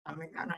americana.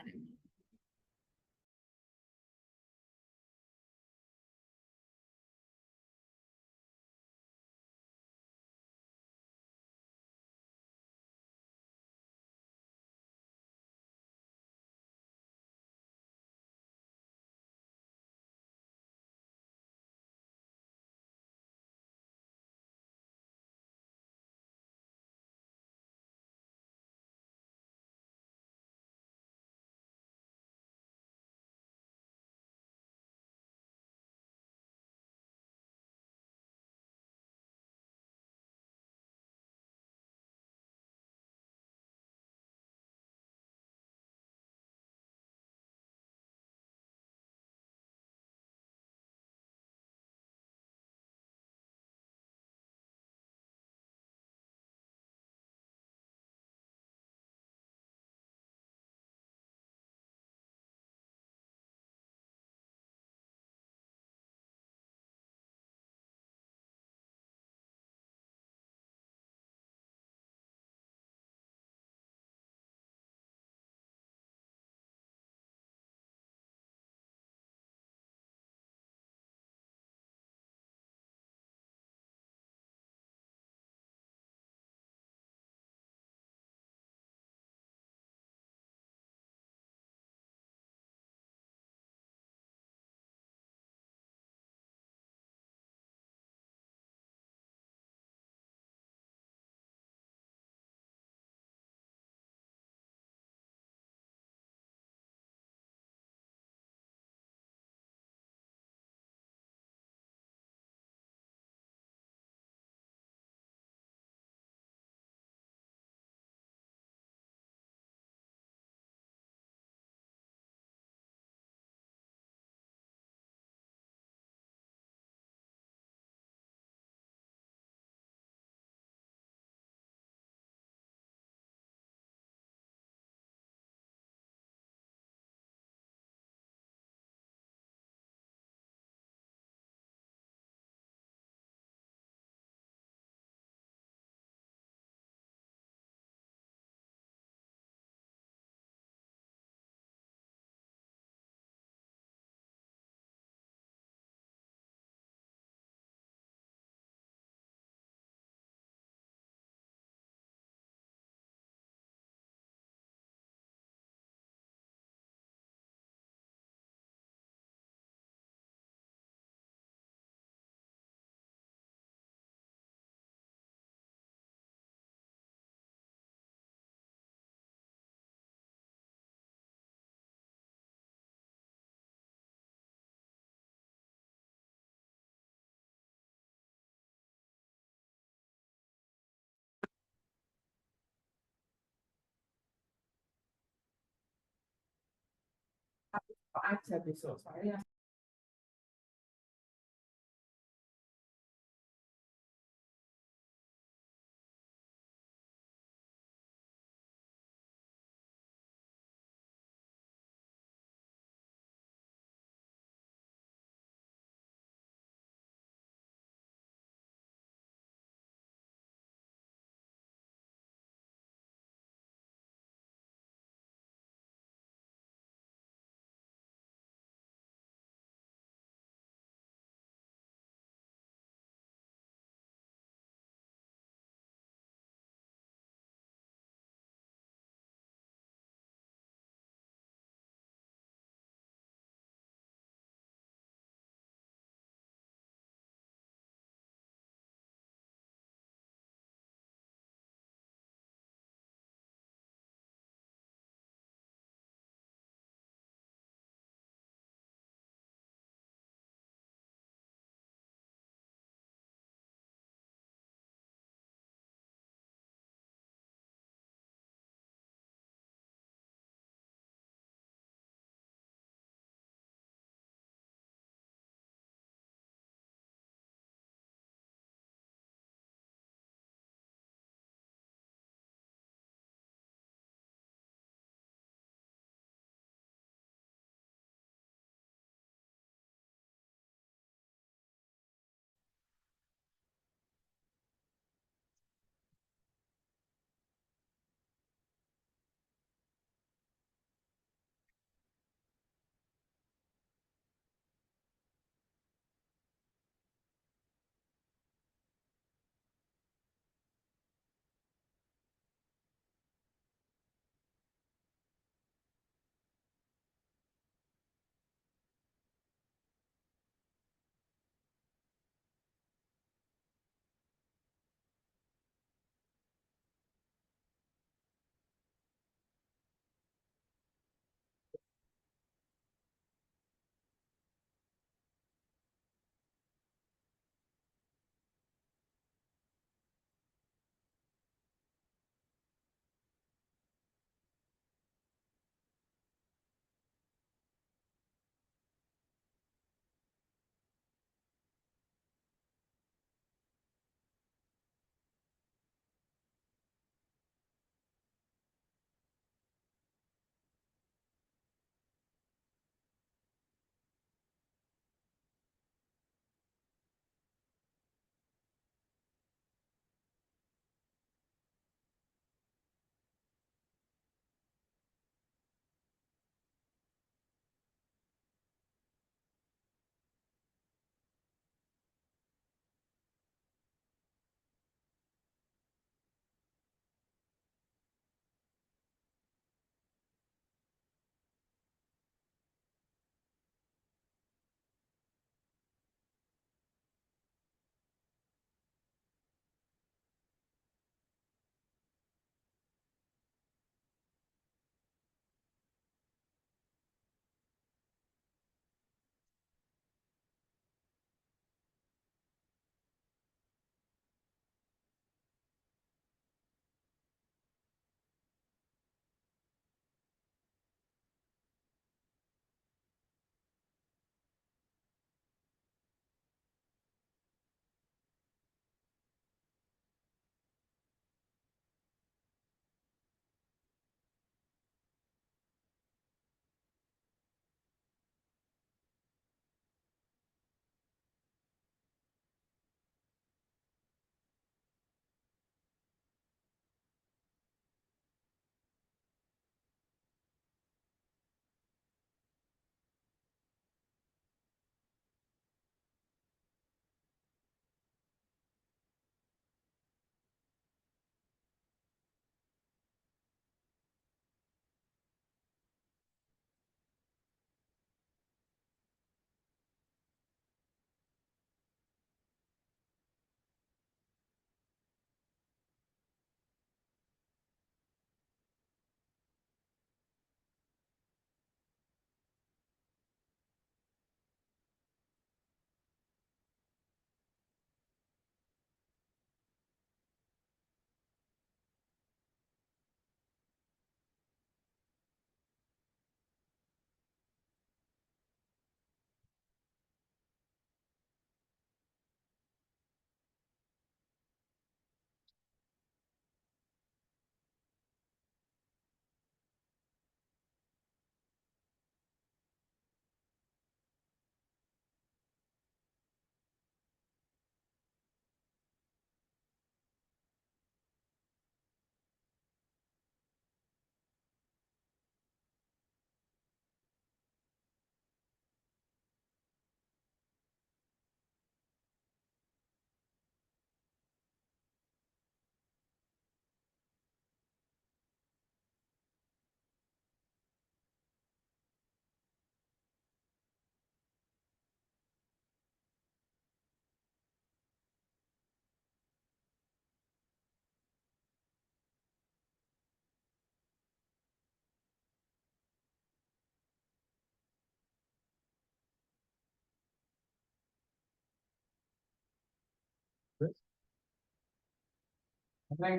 Yeah,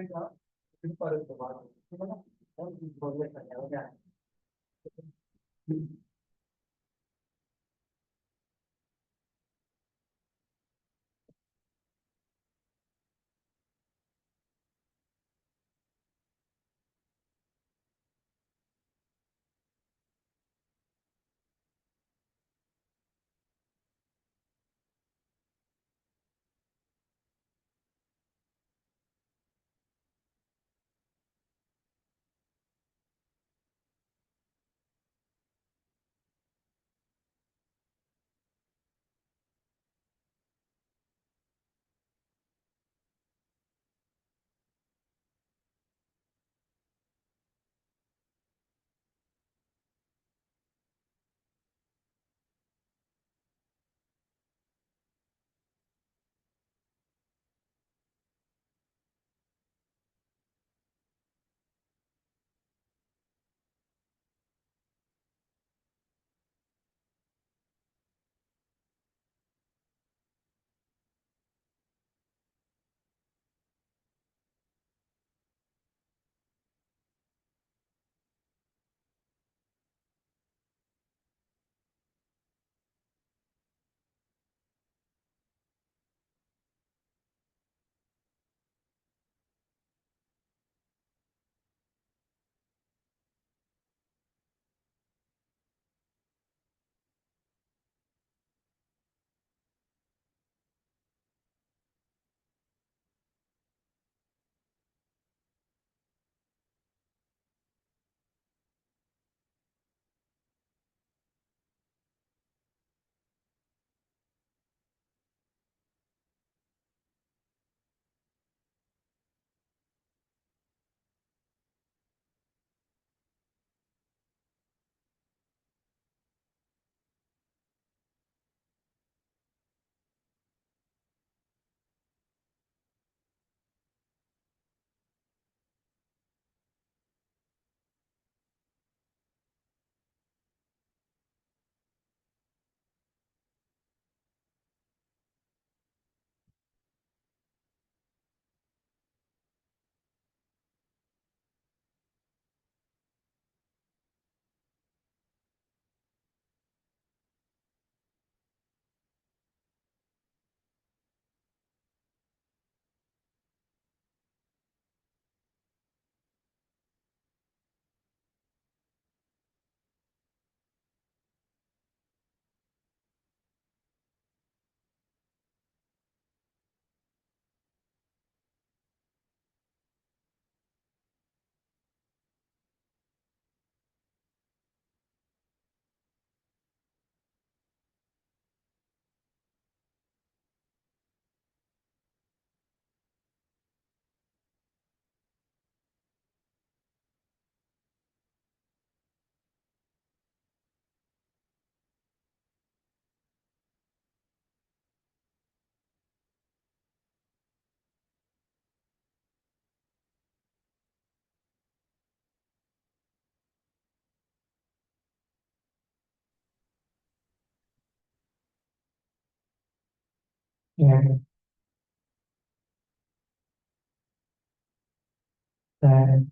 that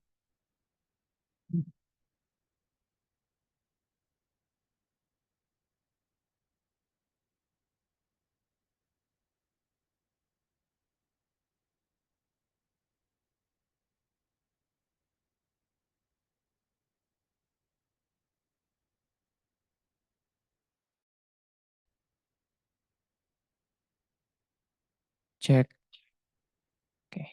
check. Okay.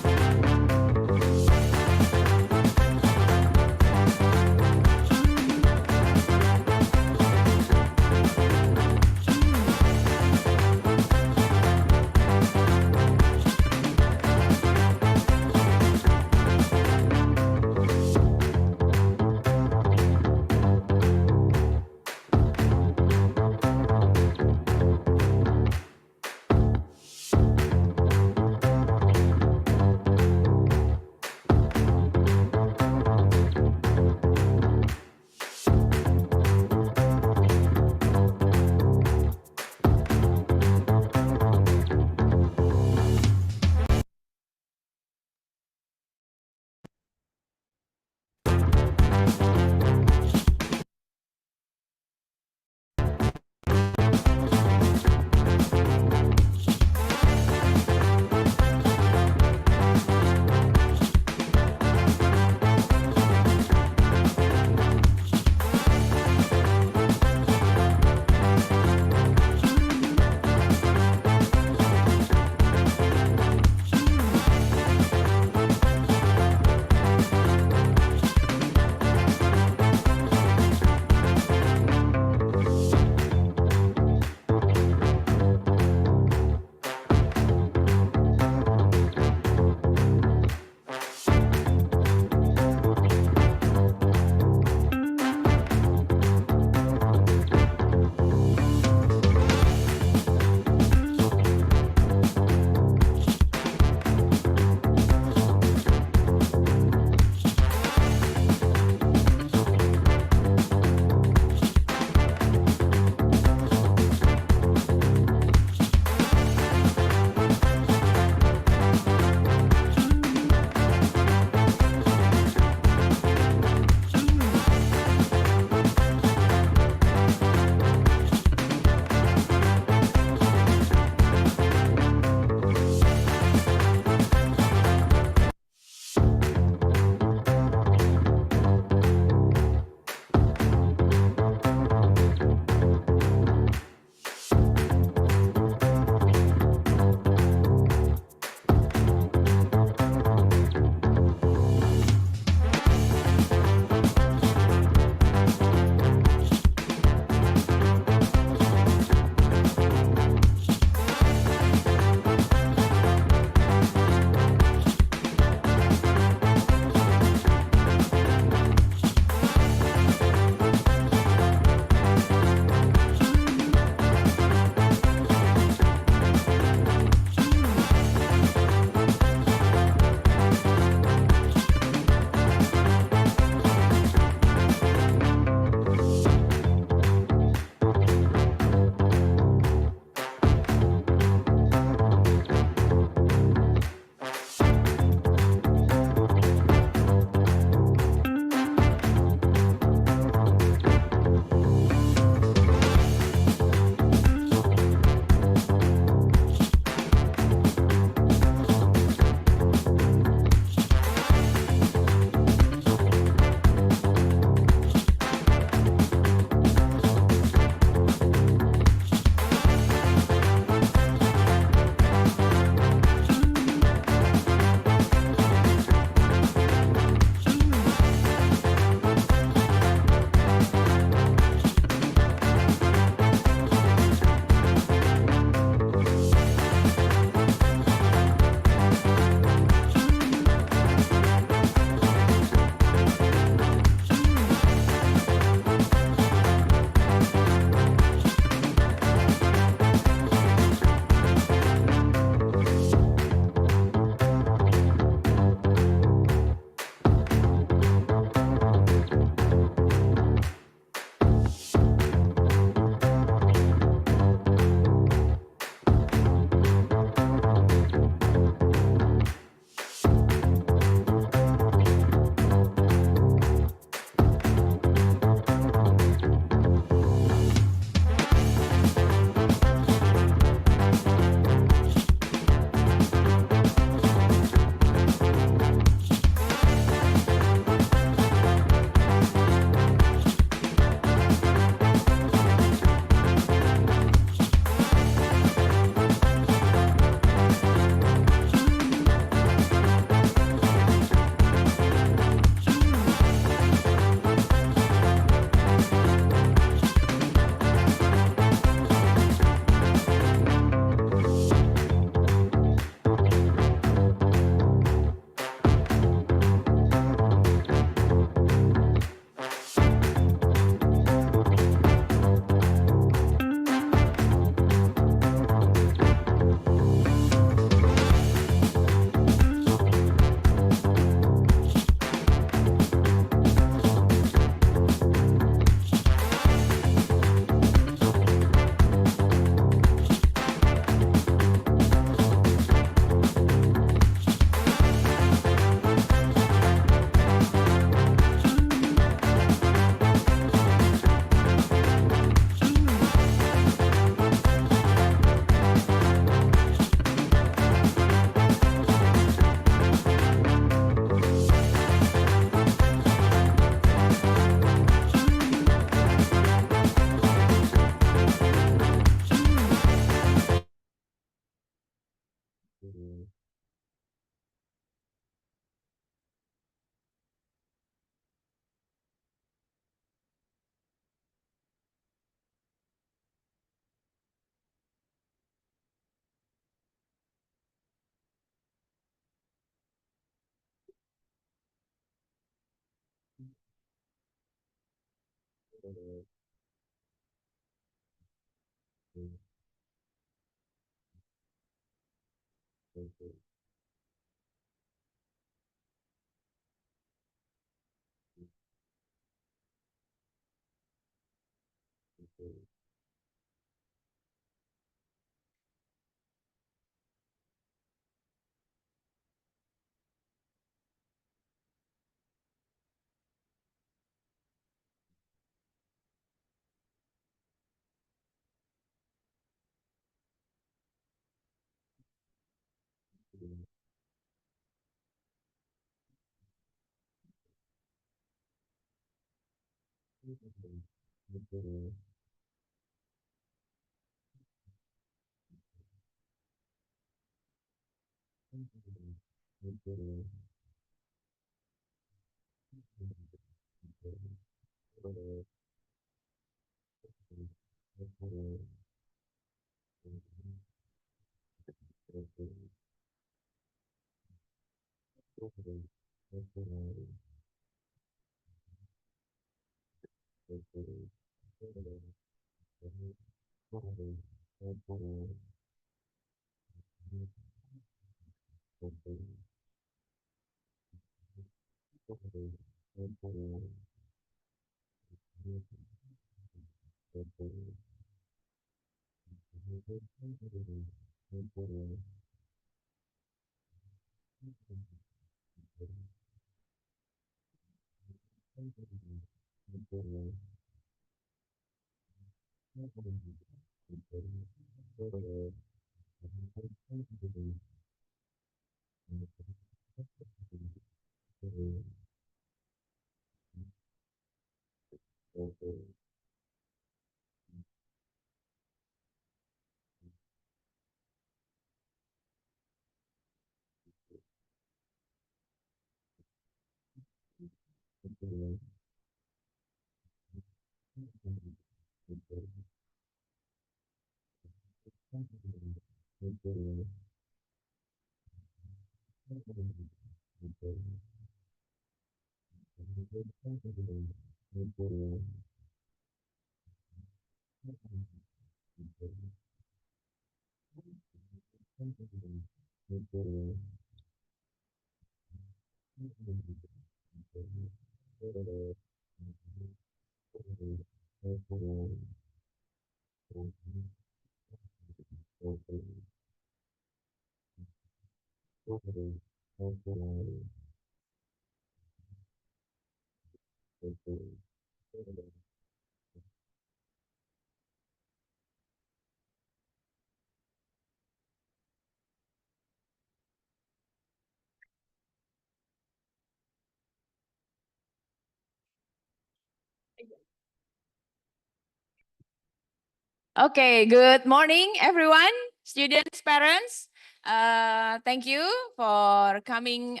Okay, good morning, everyone, students, parents. Thank you for coming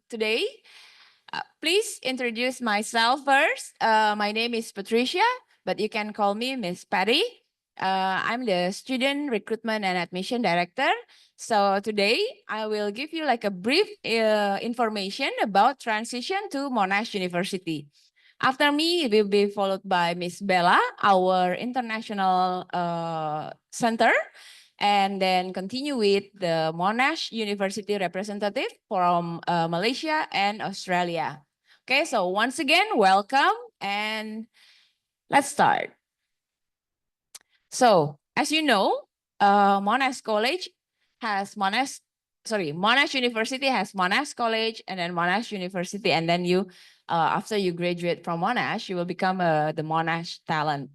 today. Please introduce myself first. My name is Patricia, but you can call me Miss Patty. I'm the Student Recruitment and Admission Director. So today I will give you like a brief information about transition to Monash University. After me, it will be followed by Miss Bella, our international center, and then continue with the Monash University representative from Malaysia and Australia. Okay, so once again, welcome and let's start. So, as you know, Monash College has Monash University has Monash College and then Monash University, and then you, after you graduate from Monash, you will become the Monash talent.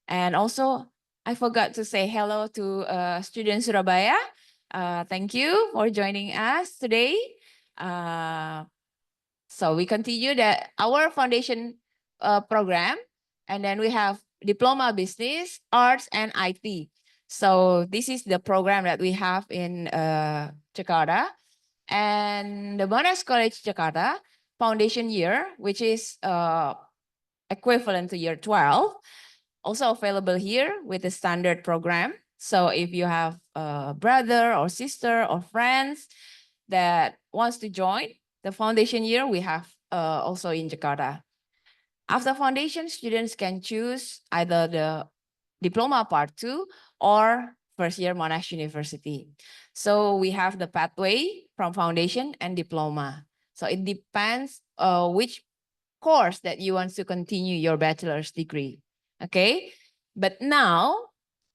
And also, I forgot to say hello to student Surabaya. Thank you for joining us today. So we continue our foundation program, and then we have diploma business, arts, and IT. So this is the program that we have in Jakarta. And the Monash College Jakarta foundation year, which is equivalent to year 12, also available here with the standard program. So if you have a brother or sister or friends that wants to join the foundation year, we have also in Jakarta. After foundation, students can choose either the diploma part 2 or first year Monash University. So we have the pathway from foundation and diploma. So it depends which course that you want to continue your bachelor's degree. Okay, but now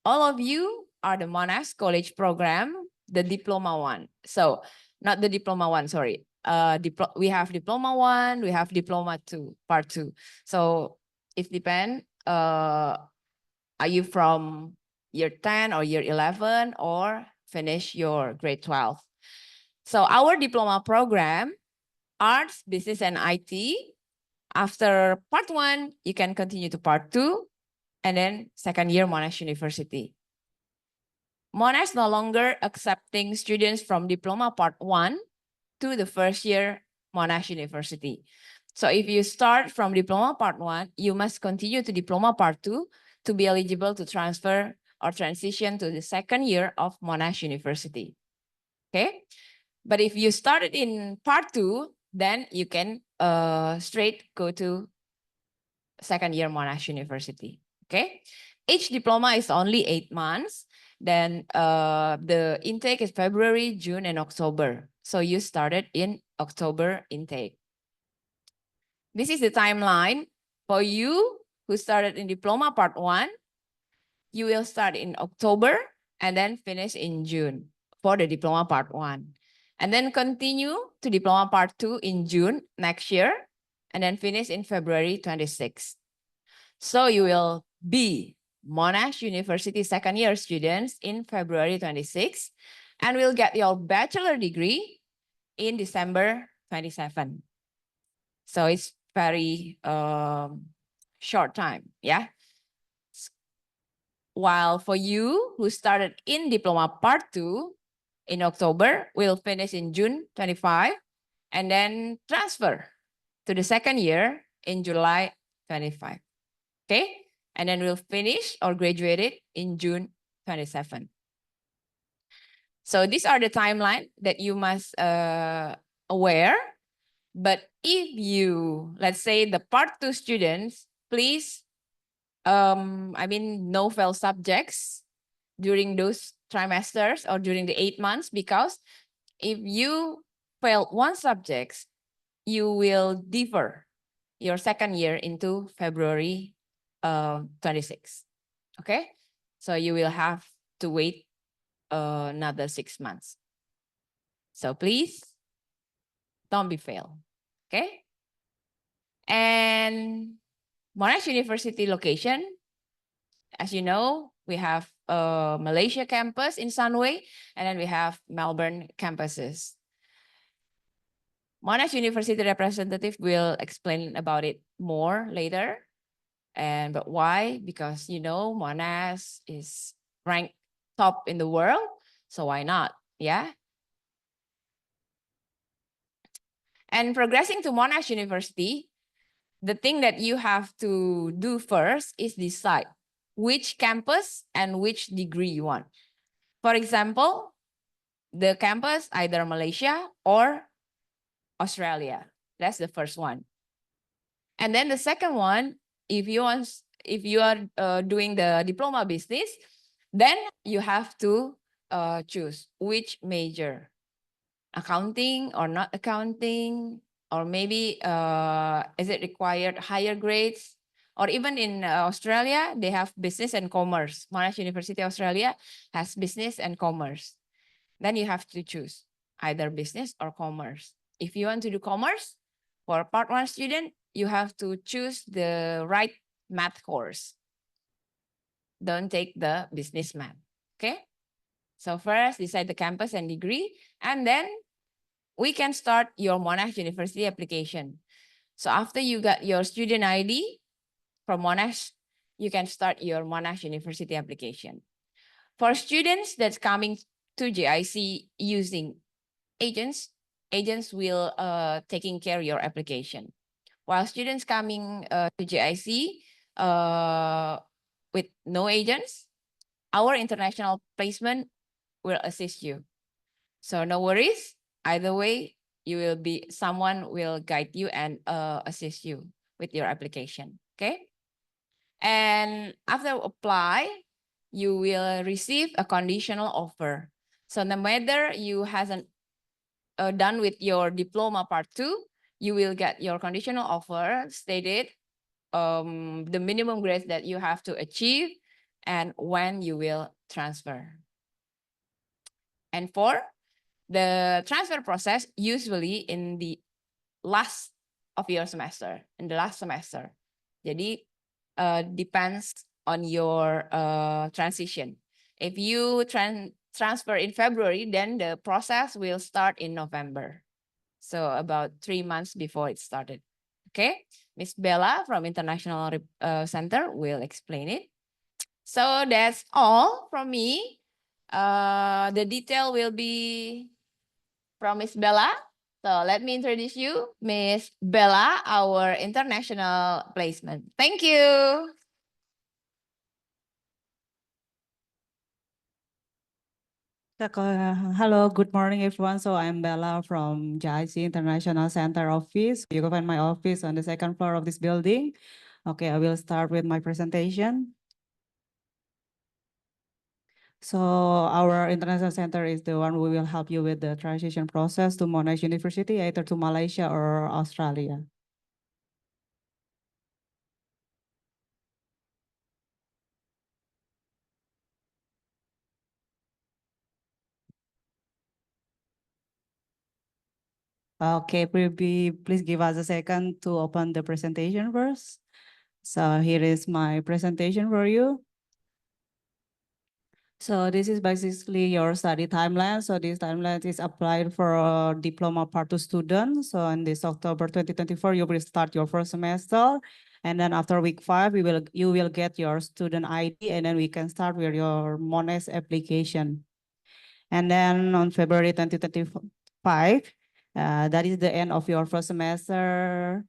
all of you are the Monash College program, the diploma one. So not the diploma one, sorry. We have diploma 1, we have diploma 2, part 2. So it depends. Are you from year 10 or year 11 or finish your grade 12? So our diploma program, arts, business, and IT. After part 1, you can continue to part 2, and then second year Monash University. Monash no longer accepting students from diploma part 1 to the first year Monash University. So if you start from diploma part 1, you must continue to diploma part 2 to be eligible to transfer or transition to the second year of Monash University. Okay, but if you started in part 2, then you can straight go to second year Monash University. Okay, each diploma is only 8 months. Then the intake is February, June, and October. So you started in October intake. This is the timeline for you who started in diploma part 1. You will start in October and then finish in June for the diploma part 1. And then continue to diploma part 2 in June next year and then finish in February 26. So you will be Monash University second year students in February 26 and will get your bachelor degree in December 27. So it's very short time, yeah? While for you who started in diploma part 2 in October, will finish in June 25 and then transfer to the second year in July 25. Okay, and then we'll finish or graduate it in June 27. So these are the timeline that you must aware. But if you, let's say the part 2 students, please, no fail subjects during those trimesters or during the 8 months, because if you fail one subject, you will defer your second year into February 26. Okay, so you will have to wait another 6 months. So please don't be failed. Okay, and Monash University location, as you know, we have Malaysia campus in Sunway, and then we have Melbourne campuses. Monash University representative will explain about it more later. But why? Because you know Monash is ranked top in the world, so why not? Yeah. And progressing to Monash University, the thing that you have to do first is decide which campus and which degree you want. For example, the campus either Malaysia or Australia. That's the first one. And then the second one, if you are doing the diploma business, then you have to choose which major, accounting or not accounting, or maybe is it required higher grades? Or even in Australia, they have business and commerce. Monash University Australia has business and commerce. Then you have to choose either business or commerce. If you want to do commerce, for part 1 student, you have to choose the right math course. Don't take the business math, okay? So first, decide the campus and degree, and then we can start your Monash University application. So after you got your student ID from Monash, you can start your Monash University application. For students that's coming to JIC using agents will taking care of your application. While students coming to JIC with no agents, our international placement will assist you. So no worries. Either way, someone will guide you and assist you with your application. Okay. And after apply, you will receive a conditional offer. So no matter you hasn't done with your diploma part 2, you will get your conditional offer stated the minimum grades that you have to achieve and when you will transfer. And for the transfer process, usually in the last of your semester, in the last semester. Jadi depends on your transition. If you transfer in February, then the process will start in November. So about 3 months before it started. Okay, Miss Bella from International Center will explain it. So that's all from me. The detail will be from Miss Bella. So let me introduce you, Miss Bella, our international placement. Thank you. Hello, good morning, everyone. So I'm Bella from JIC International Center office. You can find my office on the second floor of this building. Okay, I will start with my presentation. So our international center is the one who will help you with the transition process to Monash University, either to Malaysia or Australia. Okay, please give us a second to open the presentation first. So here is my presentation for you. So this is basically your study timeline. So this timeline is applied for a diploma part 2 student. So in this October 2024, you will start your first semester. And then after week 5, you will get your student ID, and then we can start with your Monash application. And then on February 2025, that is the end of your first semester.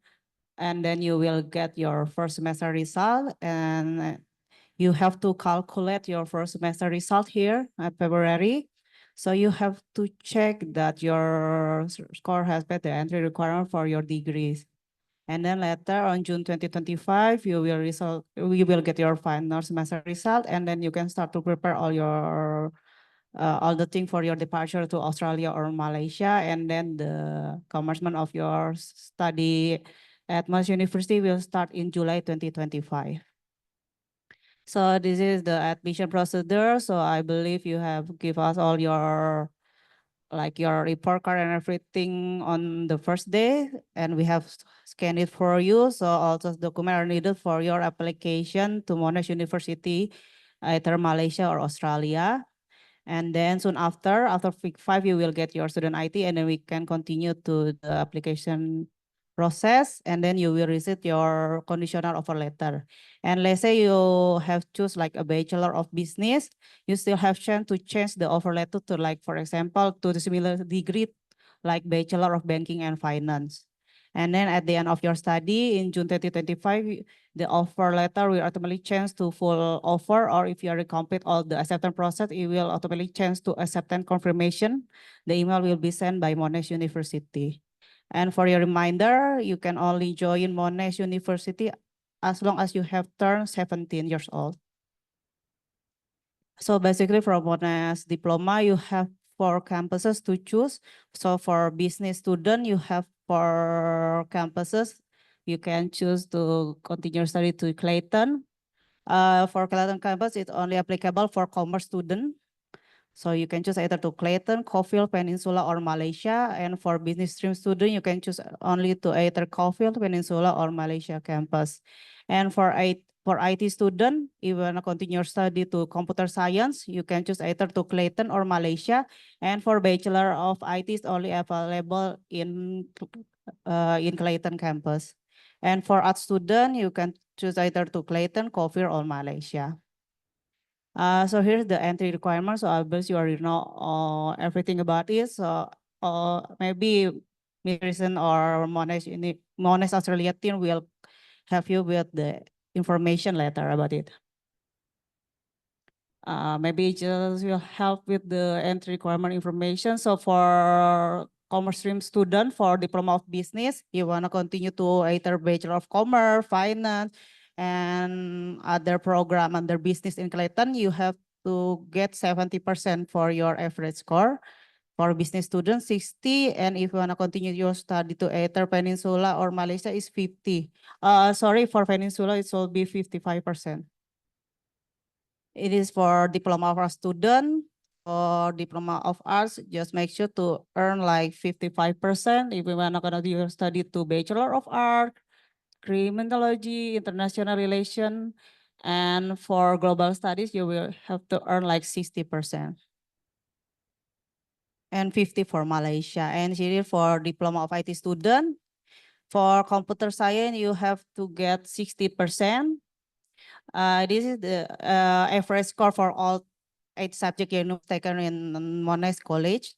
And then you will get your first semester result, and you have to calculate your first semester result here at February. So you have to check that your score has met the entry requirement for your degrees. And then later on June 2025, you will get your final semester result, and then you can start to prepare all the thing for your departure to Australia or Malaysia. And then the commencement of your study at Monash University will start in July 2025. So this is the admission procedure. So I believe you have give us all your your report card and everything on the first day, and we have scanned it for you. So all those documents are needed for your application to Monash University, either Malaysia or Australia. And then soon after week 5, you will get your student ID, and then we can continue to the application process, and then you will receive your conditional offer letter. And let's say you have choose like a Bachelor of Business, you still have chance to change the offer letter to for example, to the similar degree like Bachelor of Banking and Finance. And then at the end of your study in June 2025, the offer letter will automatically change to full offer, or if you already complete all the acceptance process, it will automatically change to acceptance confirmation. The email will be sent by Monash University. And for your reminder, you can only join Monash University as long as you have turned 17 years old. So basically for Monash diploma, you have 4 campuses to choose. So for business student, you have 4 campuses. You can choose to continue study to Clayton. For Clayton campus, it's only applicable for commerce student. So you can choose either to Clayton, Caulfield, Peninsula, or Malaysia. And for business stream student, you can choose only to either Caulfield, Peninsula, or Malaysia campus. And for IT student, even continue study to computer science, you can choose either to Clayton or Malaysia. And for Bachelor of IT is only available in Clayton campus. And for art student, you can choose either to Clayton, Caulfield, or Malaysia. So here's the entry requirements. So I believe you already know everything about it. So maybe Mirison or Monash Australia team will help you with the information later about it. Maybe just will help with the entry requirement information. So for commerce stream student for Diploma of Business. You want to continue to either Bachelor of Commerce, Finance, and other program under business in Clayton, you have to get 70% for your average score. For business students, 60, and if you want to continue your study to either Peninsula or Malaysia is 50. Sorry, for Peninsula, it will be 55%. It is for Diploma of Arts student. For Diploma of Arts, just make sure to earn like 55%. If you want to continue your study to Bachelor of Art, Criminology, International Relation, and for Global Studies, you will have to earn like 60%. And 50 for Malaysia. And here for Diploma of IT student. For Computer Science, you have to get 60%. This is the average score for all 8 subjects you taken in Monash College.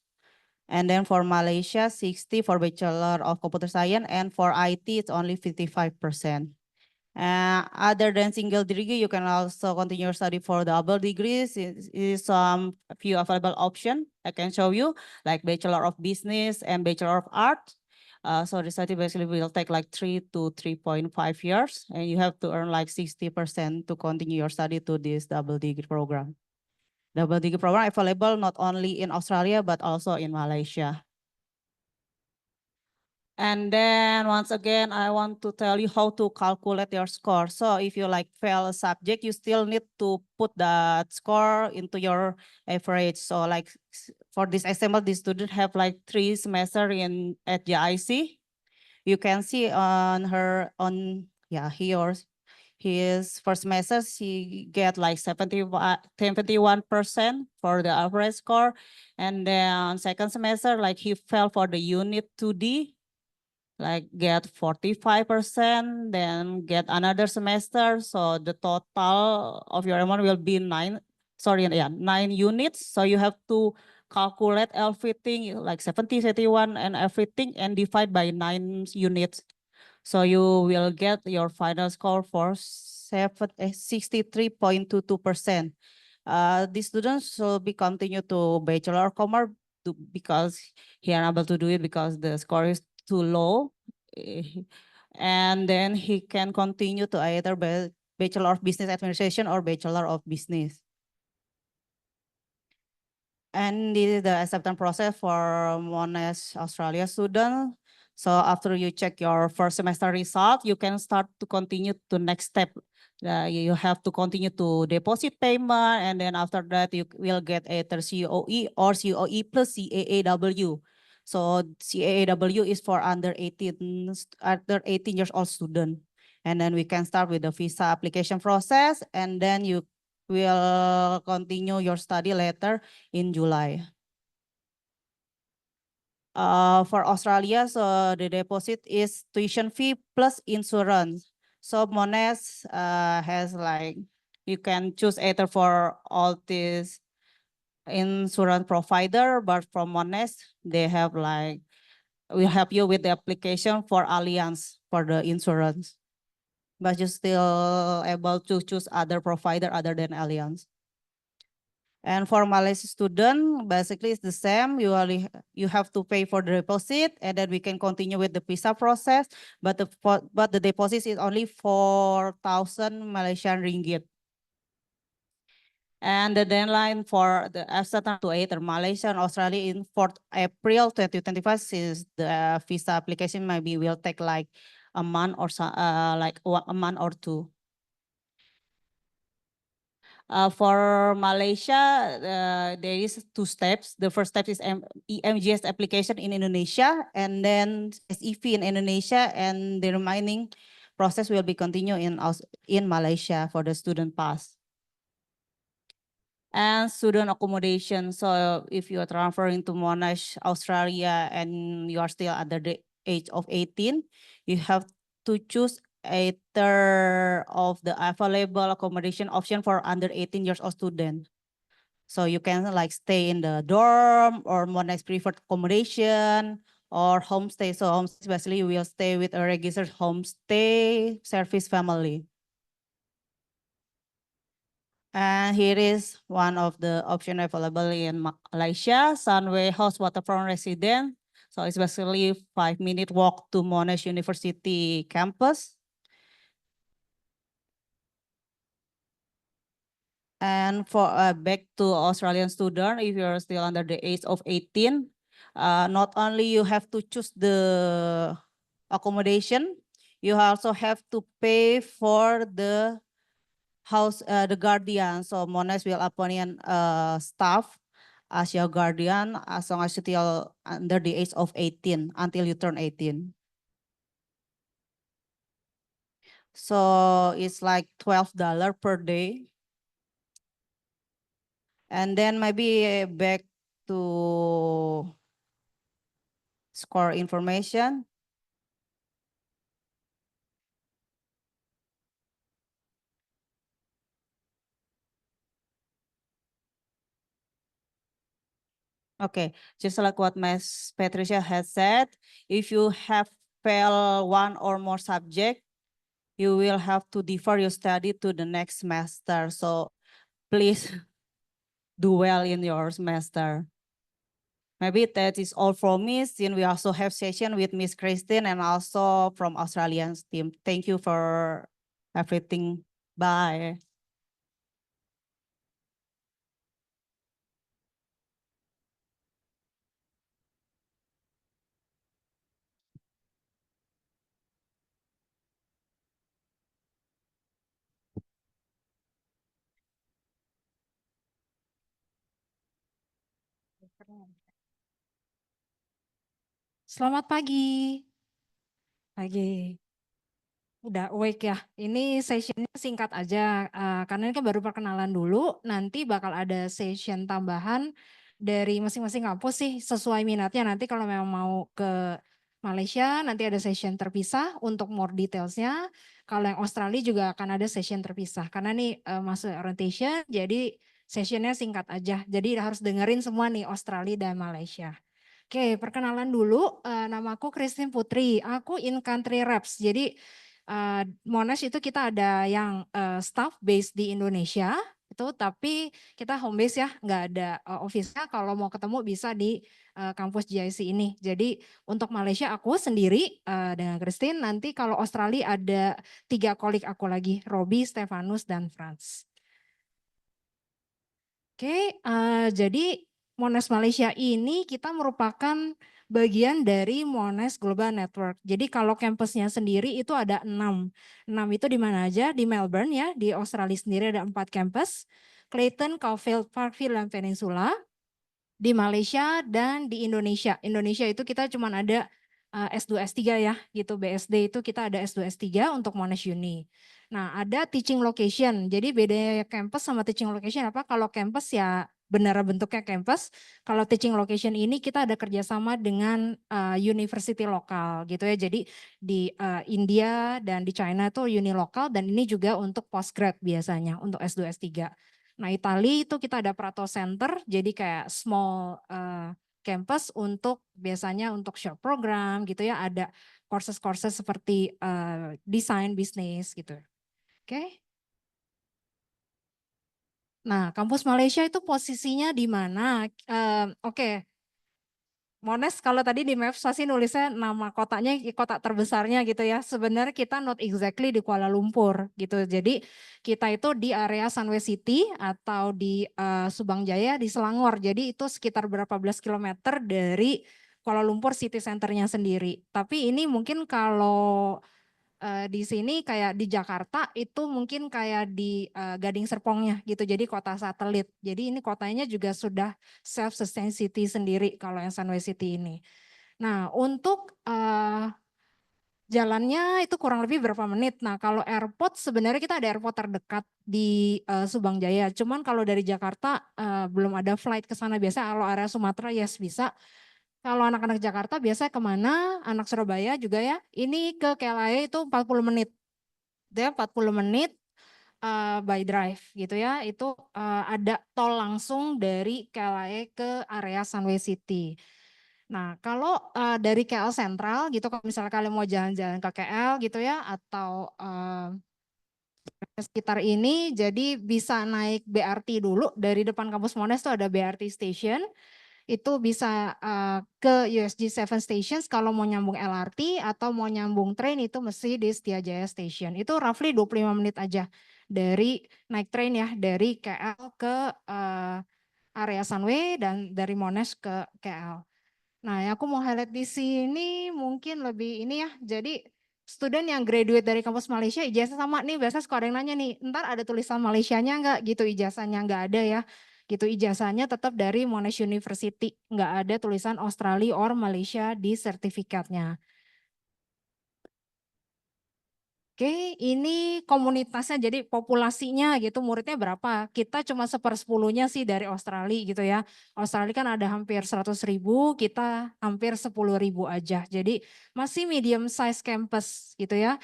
And then for Malaysia, 60 for Bachelor of Computer Science, and for IT, it's only 55%. Other than single degree, you can also continue your study for double degrees. Is some few available option I can show you, like Bachelor of Business and Bachelor of Art. So the study basically will take like 3 to 3.5 years, and you have to earn like 60% to continue your study to this double degree program. Double degree program available not only in Australia, but also in Malaysia. And then once again, I want to tell you how to calculate your score. So if you like fail a subject, you still need to put that score into your average. So like for this example, this student have like 3 semester at JIC. You can see on his first semester, he get like 71% for the average score. And then second semester, like he fell for the unit 2D, like get 45%, then get another semester. So the total of your amount will be 9 units. So you have to calculate everything like 70, 71 and everything and divide by 9 units. So you will get your final score for 63.22%. The students will be continue to Bachelor of Commerce because he unable to do it because the score is too low. And then he can continue to either Bachelor of Business Administration or Bachelor of Business. And this is the acceptance process for Monash Australia student. So after you check your first semester result, you can start to continue to next step. You have to continue to deposit payment, and then after that you will get either COE or COE plus CAAW. So CAAW is for under 18 years old student. And then we can start with the visa application process, and then you will continue your study later in July. For Australia, so the deposit is tuition fee plus insurance. So Monash has like, you can choose either for all these insurance provider, but from Monash, they have like, will help you with the application for Allianz for the insurance. But you're still able to choose other provider other than Allianz. And for Malaysia student, basically it's the same. You have to pay for the deposit, and then we can continue with the visa process. But the deposit is only 4,000 Malaysian ringgit. And the deadline for the acceptance to either Malaysia and Australia in 4th April 2025, since the visa application maybe will take like a month or so, like a month or 2. For Malaysia, there is 2 steps. The first step is EMGS application in Indonesia, and then SEV in Indonesia, and the remaining process will be continued in Malaysia for the student pass. And student accommodation. So if you are transferring to Monash, Australia, and you are still under the age of 18, you have to choose either of the available accommodation option for under 18 years old student. So you can like stay in the dorm or Monash preferred accommodation or homestay. So homestay basically you will stay with a registered homestay service family. And here is one of the options available in Malaysia, Sunway House Waterfront Residence. So it's basically 5-minute walk to Monash University campus. And for back to Australian student, if you're still under the age of 18, not only you have to choose the accommodation, you also have to pay for the house, the guardian. So Monash will appoint staff as your guardian as long as you still under the age of 18 until you turn 18. So it's like $12 per day. And then maybe back to score information. Okay, just like what Ms. Patricia has said, if you have failed one or more subject, you will have to defer your study to the next semester. So please do well in your semester. Maybe that is all from me, since we also have session with Miss Christine and also from Australian team. Thank you for everything. Bye. Selamat pagi. Pagi. Udah awake ya. Ini sessionnya singkat aja, karena ini kan baru perkenalan dulu. Nanti bakal ada session tambahan dari masing-masing kampus sih, sesuai minatnya. Nanti kalau memang mau ke Malaysia, nanti ada session terpisah untuk more detailsnya. Kalau yang Australia juga akan ada session terpisah. Karena nih masuk orientation, jadi sessionnya singkat aja. Jadi harus dengerin semua nih Australia dan Malaysia. Oke, perkenalan dulu. Namaku Christine Putri. Aku in country reps. Jadi Monash itu kita ada yang staff base di Indonesia itu, tapi kita home base ya, nggak ada office-nya. Kalau mau ketemu bisa di kampus JIC ini. Jadi untuk Malaysia aku sendiri dengan Christine. Nanti kalau Australia ada 3 kolik aku lagi, Robi, Stefanus, dan Franz. Oke, jadi Monash Malaysia ini kita merupakan bagian dari Monash Global Network. Jadi kalau kampusnya sendiri itu ada 6. 6 itu di mana aja? Di Melbourne ya, di Australia sendiri ada 4 kampus. Clayton, Caulfield, Parkville, dan Peninsula. Di Malaysia dan di Indonesia. Indonesia itu kita cuma ada S2, S3 ya, gitu. BSD itu kita ada S2, S3 untuk Monash Uni. Nah, ada teaching location. Jadi bedanya campus sama teaching location apa? Kalau campus ya benar bentuknya campus. Kalau teaching location ini kita ada kerjasama dengan university lokal gitu ya. Jadi di India dan di China itu uni lokal, dan ini juga untuk postgrad biasanya untuk S2, S3. Nah, Italia itu kita ada Prato Center, jadi kayak small campus untuk biasanya untuk short program gitu ya, ada courses-courses seperti desain bisnis gitu. Oke. Nah, kampus Malaysia itu posisinya di mana? Oke. Monash kalau tadi di Maps pasti nulisnya nama kotanya, kota terbesarnya gitu ya. Sebenarnya kita not exactly di Kuala Lumpur gitu. Jadi kita itu di area Sunway City atau di Subang Jaya di Selangor. Jadi itu sekitar berapa belas kilometer dari Kuala Lumpur city centernya sendiri. Tapi ini mungkin kalau di sini kayak di Jakarta itu mungkin kayak di Gading Serpongnya gitu, jadi kota satelit. Jadi ini kotanya juga sudah self-sustain city sendiri kalau yang Sunway City ini. Nah, untuk jalannya itu kurang lebih berapa menit. Nah, kalau airport sebenarnya kita ada airport terdekat di Subang Jaya. Cuman kalau dari Jakarta belum ada flight ke sana. Biasa kalau area Sumatera yes bisa. Kalau anak-anak Jakarta biasa kemana, anak Surabaya juga ya, ini ke KLIA itu 40 menit. Dia 40 menit by drive gitu ya, itu ada tol langsung dari KLIA ke area Sunway City. Nah, kalau dari KL Sentral gitu, kalau misalnya kalian mau jalan-jalan ke KL gitu ya, atau sekitar ini, jadi bisa naik BRT dulu, dari depan kampus Monash itu ada BRT station. Itu bisa ke USG 7 Stations kalau mau nyambung LRT atau mau nyambung train itu mesti di Setiajaya Station. Itu roughly 25 menit aja dari naik train ya, dari KL ke area Sunway dan dari Monash ke KL. Nah, yang aku mau highlight di sini mungkin lebih ini ya. Jadi student yang graduate dari kampus Malaysia ijazah sama nih, biasa suka ada yang nanya nih, ntar ada tulisan Malaysianya enggak gitu, ijazahnya enggak ada ya. Gitu ijazahnya tetap dari Monash University, enggak ada tulisan Australia or Malaysia di sertifikatnya. Oke, ini komunitasnya jadi populasinya gitu, muridnya berapa? Kita cuma 1/10-nya sih dari Australia gitu ya. Australia kan ada hampir 100.000, kita hampir 10.000 aja. Jadi masih medium size campus gitu ya.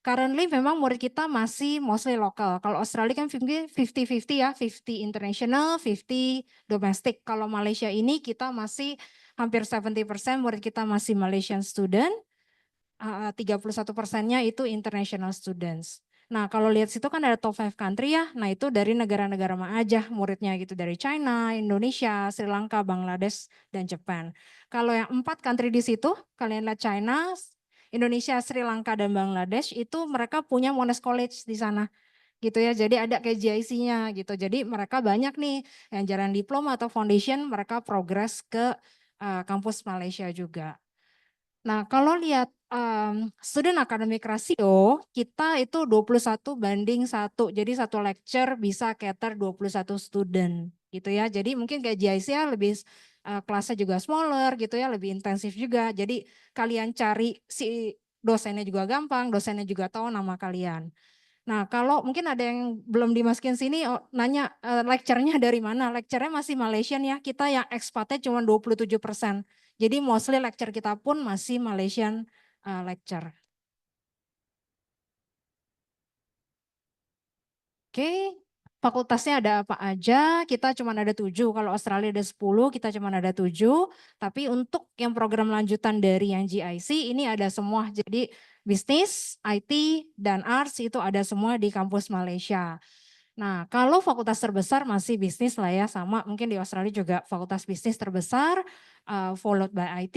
Currently memang murid kita masih mostly lokal. Kalau Australia kan 50-50 ya, 50 international, 50 domestic. Kalau Malaysia ini kita masih hampir 70% murid kita masih Malaysian student. 31%-nya itu international students. Nah, kalau lihat situ kan ada top 5 country ya. Nah, itu dari negara-negara mana aja muridnya gitu, dari China, Indonesia, Sri Lanka, Bangladesh, dan Jepang. Kalau yang 4 country di situ, kalian lihat China, Indonesia, Sri Lanka, dan Bangladesh itu mereka punya Monash College di sana gitu ya. Jadi ada kayak JIC-nya gitu. Jadi mereka banyak nih yang jalan diploma atau foundation, mereka progress ke kampus Malaysia juga. Nah, kalau lihat student academic ratio, kita itu 21:1. Jadi satu lecture bisa cater 21 student gitu ya. Jadi mungkin kayak JIC ya lebih kelasnya juga smaller gitu ya, lebih intensif juga. Jadi kalian cari si dosennya juga gampang, dosennya juga tahu nama kalian. Nah, kalau mungkin ada yang belum dimasukin sini, nanya lecture-nya dari mana? Lecture-nya masih Malaysian ya, kita yang expatnya cuma 27%. Jadi mostly lecture kita pun masih Malaysian lecture. Oke, fakultasnya ada apa aja? Kita cuma ada 7, kalau Australia ada 10, kita cuma ada 7. Tapi untuk yang program lanjutan dari yang JIC ini ada semua. Jadi bisnis, IT, dan arts itu ada semua di kampus Malaysia. Nah, kalau fakultas terbesar masih bisnis lah ya, sama mungkin di Australia juga fakultas bisnis terbesar, followed by IT,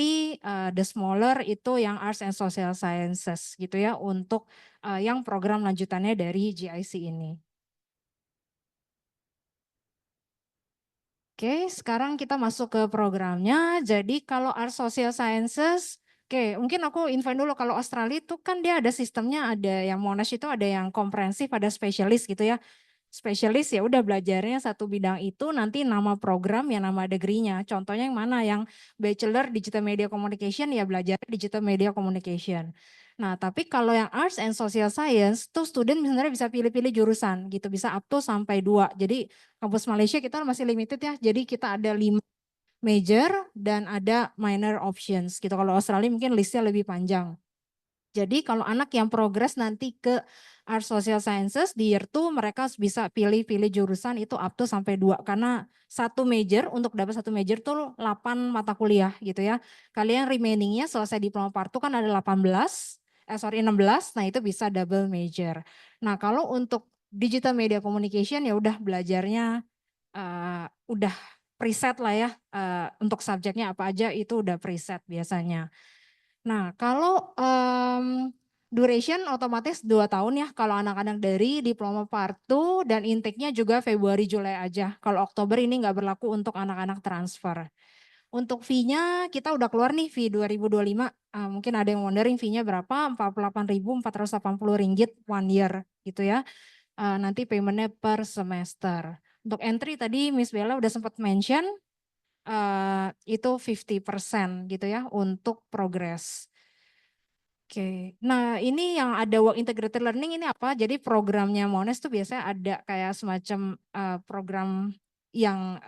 the smaller itu yang Arts and Social Sciences gitu ya, untuk yang program lanjutannya dari JIC ini. Oke, sekarang kita masuk ke programnya. Jadi kalau Arts Social Sciences, oke, mungkin aku infoin dulu kalau Australia itu kan dia ada sistemnya, ada yang Monash itu ada yang komprehensif, ada spesialis gitu ya. Spesialis ya udah belajarnya satu bidang itu, nanti nama program ya nama degree-nya. Contohnya yang mana? Yang Bachelor Digital Media Communication ya belajar Digital Media Communication. Nah, tapi kalau yang Arts and Social Science tuh student sebenarnya bisa pilih-pilih jurusan gitu, bisa up to sampai 2. Jadi kampus Malaysia kita masih limited ya. Jadi kita ada 5 major dan ada minor options gitu. Kalau Australia mungkin listnya lebih panjang. Jadi kalau anak yang progres nanti ke Art Social Sciences di year 2 mereka bisa pilih-pilih jurusan itu up to sampai 2 karena satu major untuk dapat satu major tuh 8 mata kuliah gitu ya. Kalian remainingnya selesai diploma part 2 kan ada 16, nah itu bisa double major. Nah kalau untuk Digital Media Communication ya udah belajarnya udah preset lah ya, untuk subjeknya apa aja itu udah preset biasanya. Nah, kalau duration otomatis 2 tahun ya kalau anak-anak dari diploma part 2 dan intake-nya juga Februari Juli aja. Kalau Oktober ini nggak berlaku untuk anak-anak transfer. Untuk fee-nya kita udah keluar nih fee 2025. Mungkin ada yang wondering fee-nya berapa? 48.480 ringgit 1 year gitu ya. Nanti payment-nya per semester. Untuk entry tadi Miss Bella udah sempat mention itu 50% gitu ya untuk progress. Oke, nah ini yang ada work integrated learning ini apa? Jadi programnya Monash tuh biasanya ada kayak semacam program yang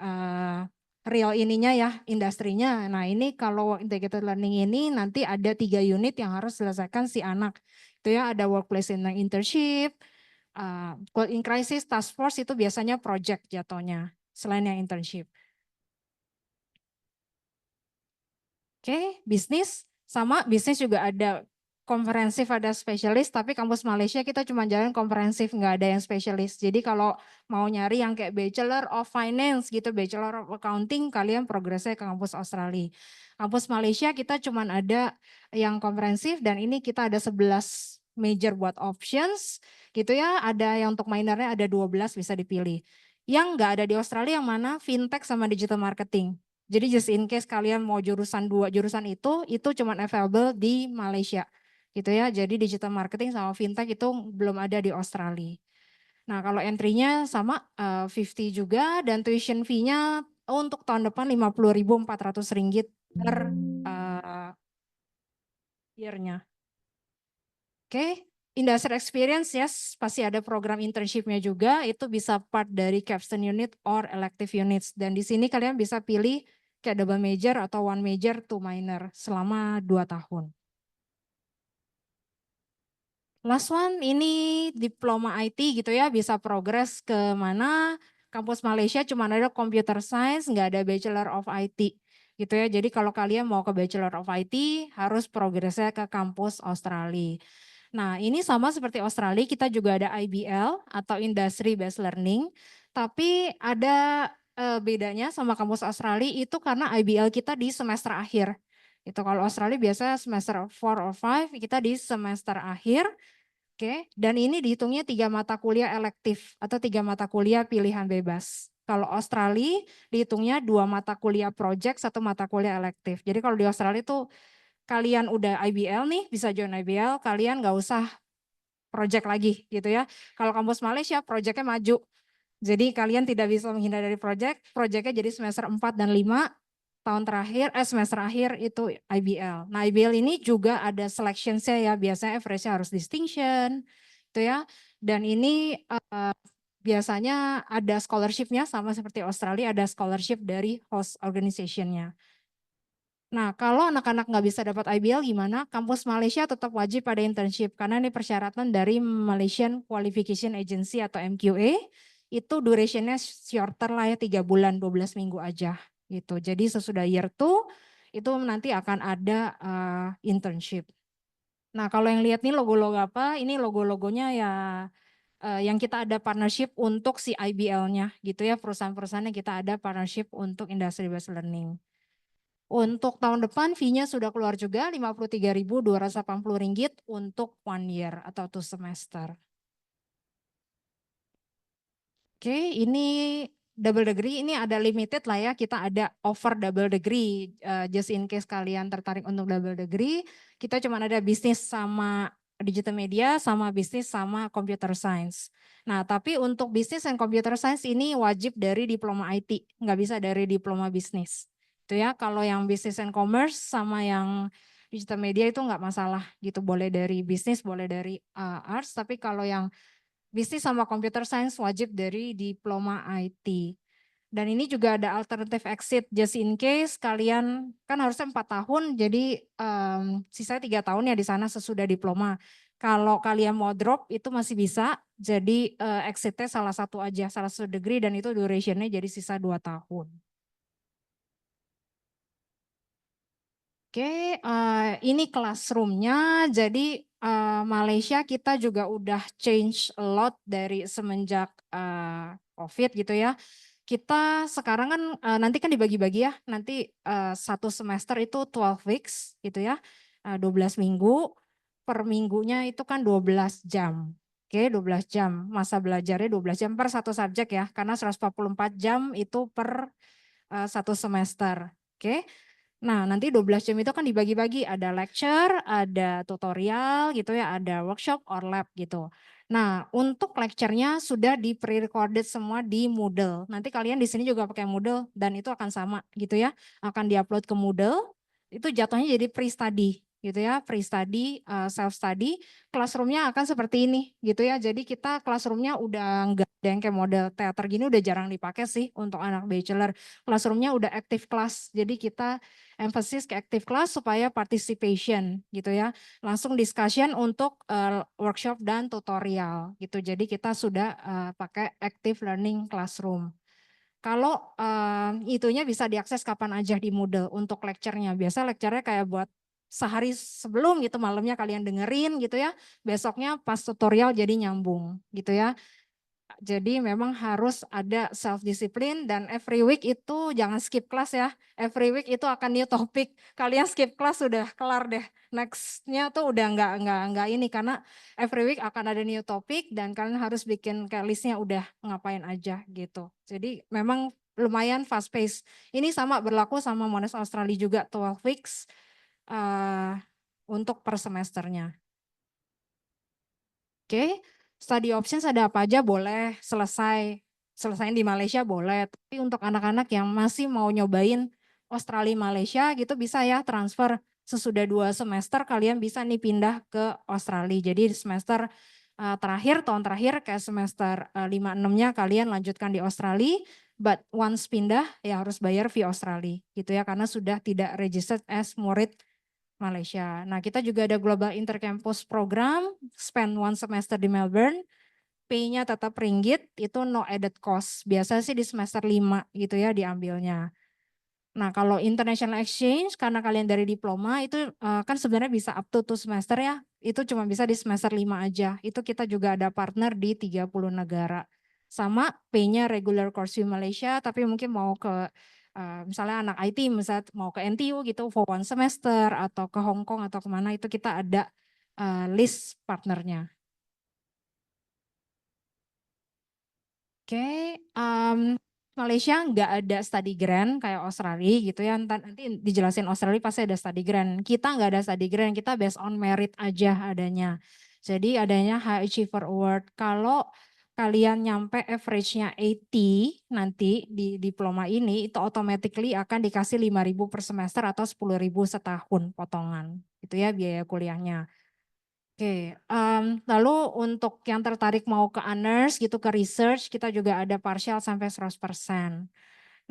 real ininya ya, industrinya. Nah ini kalau work integrated learning ini nanti ada 3 unit yang harus diselesaikan si anak. Itu ya ada workplace learning internship, code in crisis, task force itu biasanya project jatuhnya selain yang internship. Oke, bisnis sama bisnis juga ada komprehensif ada spesialis, tapi kampus Malaysia kita cuma jalan komprehensif, nggak ada yang spesialis. Jadi kalau mau nyari yang kayak Bachelor of Finance gitu, Bachelor of Accounting, kalian progresnya ke kampus Australia. Kampus Malaysia kita cuma ada yang komprehensif dan ini kita ada 11 major buat options gitu ya. Ada yang untuk minornya ada 12 bisa dipilih. Yang nggak ada di Australia yang mana? Fintech sama digital marketing. Jadi just in case kalian mau jurusan 2 jurusan itu cuma available di Malaysia gitu ya. Jadi digital marketing sama fintech itu belum ada di Australia. Nah, kalau entry-nya sama 50 juga dan tuition fee-nya untuk tahun depan 50.400 ringgit per year-nya. Oke, industry experience yes, pasti ada program internship-nya juga, itu bisa part dari capstone unit or elective units. Dan di sini kalian bisa pilih kayak double major atau one major, two minor selama 2 tahun. Last one ini diploma IT gitu ya, bisa progres ke mana? Kampus Malaysia cuma ada computer science, nggak ada Bachelor of IT gitu ya. Jadi kalau kalian mau ke Bachelor of IT harus progresnya ke kampus Australia. Nah ini sama seperti Australia, kita juga ada IBL atau Industry Based Learning, tapi ada bedanya sama kampus Australia itu karena IBL kita di semester akhir. Itu kalau Australia biasa semester 4 or 5, kita di semester akhir. Oke, dan ini dihitungnya 3 mata kuliah elektif atau 3 mata kuliah pilihan bebas. Kalau Australia dihitungnya 2 mata kuliah project, 1 mata kuliah elektif. Jadi kalau di Australia itu kalian udah IBL nih, bisa join IBL, kalian nggak usah project lagi gitu ya. Kalau kampus Malaysia projectnya maju. Jadi kalian tidak bisa menghindar dari project, projectnya jadi semester 4 dan 5, tahun terakhir, semester akhir itu IBL. Nah IBL ini juga ada selection-nya ya, biasanya average-nya harus distinction, itu ya. Dan ini biasanya ada scholarship-nya sama seperti Australia, ada scholarship dari host organization-nya. Nah kalau anak-anak nggak bisa dapat IBL gimana? Kampus Malaysia tetap wajib pada internship, karena ini persyaratan dari Malaysian Qualification Agency atau MQA, itu duration-nya shorter lah ya, 3 bulan, 12 minggu aja gitu. Jadi sesudah year 2 itu nanti akan ada internship. Nah kalau yang lihat nih logo-logo apa, ini logo-logonya ya yang kita ada partnership untuk si IBL-nya gitu ya, perusahaan-perusahaan yang kita ada partnership untuk industry based learning. Untuk tahun depan fee-nya sudah keluar juga Rp53.280 untuk 1 year atau 2 semester. Oke, ini double degree, ini ada limited lah ya, kita ada offer double degree, just in case kalian tertarik untuk double degree, kita cuma ada bisnis sama digital media, sama bisnis sama computer science. Nah tapi untuk bisnis dan computer science ini wajib dari diploma IT, nggak bisa dari diploma bisnis. Itu ya, kalau yang bisnis and commerce sama yang digital media itu nggak masalah gitu, boleh dari bisnis, boleh dari arts, tapi kalau yang bisnis sama computer science wajib dari diploma IT. Dan ini juga ada alternative exit just in case kalian kan harusnya 4 tahun, jadi sisa 3 tahun ya di sana sesudah diploma. Kalau kalian mau drop itu masih bisa, jadi exitnya salah satu aja, salah satu degree dan itu durationnya jadi sisa 2 tahun. Oke, ini classroom-nya. Jadi Malaysia kita juga udah change a lot dari semenjak COVID gitu ya. Kita sekarang kan nanti kan dibagi-bagi ya. Nanti 1 semester itu 12 weeks gitu ya. 12 minggu. Per minggunya itu kan 12 jam. Oke, 12 jam. Masa belajarnya 12 jam per 1 subjek ya. Karena 144 jam itu per 1 semester. Oke. Nah, nanti 12 jam itu kan dibagi-bagi, ada lecture, ada tutorial gitu ya, ada workshop or lab gitu. Nah, untuk lecture-nya sudah di pre-recorded semua di Moodle. Nanti kalian di sini juga pakai Moodle dan itu akan sama gitu ya, akan diupload ke Moodle. Itu jatuhnya jadi pre-study gitu ya, pre-study, self-study. Classroom-nya akan seperti ini gitu ya. Jadi kita classroom-nya udah enggak ada yang kayak model teater gini, udah jarang dipakai sih untuk anak bachelor. Classroom-nya udah active class. Jadi kita emphasis ke active class supaya participation gitu ya. Langsung discussion untuk workshop dan tutorial gitu. Jadi kita sudah pakai active learning classroom. Kalau itunya bisa diakses kapan aja di Moodle untuk lecture-nya. Biasa lecture-nya kayak buat sehari sebelum gitu, malamnya kalian dengerin gitu ya. Besoknya pas tutorial jadi nyambung gitu ya. Jadi memang harus ada self discipline dan every week itu jangan skip kelas ya. Every week itu akan new topic. Kalian skip kelas sudah kelar deh. Nextnya tuh udah nggak ini karena every week akan ada new topic dan kalian harus bikin kayak listnya udah ngapain aja gitu. Jadi memang lumayan fast pace. Ini sama berlaku sama Monash Australia juga 12 weeks untuk per semesternya. Oke, study options ada apa aja boleh, selesaiin di Malaysia boleh. Tapi untuk anak-anak yang masih mau nyobain Australia Malaysia gitu bisa ya transfer sesudah 2 semester kalian bisa nih pindah ke Australia. Jadi di semester tahun terakhir kayak semester 5-6-nya kalian lanjutkan di Australia. But once pindah ya harus bayar fee Australia gitu ya karena sudah tidak registered as murid Malaysia. Nah, kita juga ada Global Intercampus Program, spend 1 semester di Melbourne, pay-nya tetap ringgit, itu no added cost. Biasa sih di semester 5 gitu ya diambilnya. Nah, kalau international exchange, karena kalian dari diploma, itu kan sebenarnya bisa up to 2 semester ya, itu cuma bisa di semester 5 aja. Itu kita juga ada partner di 30 negara. Sama pay-nya regular course di Malaysia, tapi mungkin mau ke misalnya anak IT misalnya mau ke NTU gitu for 1 semester atau ke Hong Kong atau kemana itu kita ada list partnernya. Oke, Malaysia nggak ada study grant kayak Australia gitu ya. Nanti dijelasin Australia pasti ada study grant. Kita nggak ada study grant, kita based on merit aja adanya. Jadi adanya High Achiever Award. Kalau kalian nyampe average-nya 80 nanti di diploma ini itu automatically akan dikasih 5.000 per semester atau 10.000 setahun potongan. Itu ya biaya kuliahnya. Oke, lalu untuk yang tertarik mau ke honors gitu ke research kita juga ada partial sampai 100%.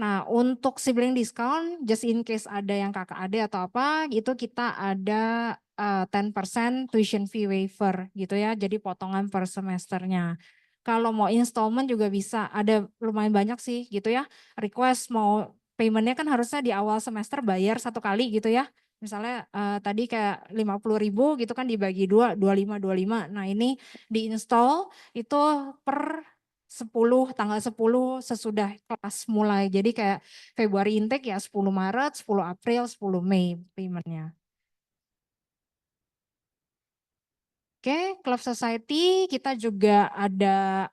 Nah, untuk sibling discount just in case ada yang kakak adik atau apa itu kita ada 10% tuition fee waiver gitu ya. Jadi potongan per semesternya. Kalau mau installment juga bisa, ada lumayan banyak sih gitu ya. Request mau paymentnya kan harusnya di awal semester bayar 1 kali gitu ya. Misalnya tadi kayak 50.000 gitu kan dibagi 2, 25. Nah ini diinstal itu per 10, tanggal 10 sesudah kelas mulai. Jadi kayak Februari intake ya 10 Maret, 10 April, 10 Mei paymentnya. Oke, Club Society kita juga ada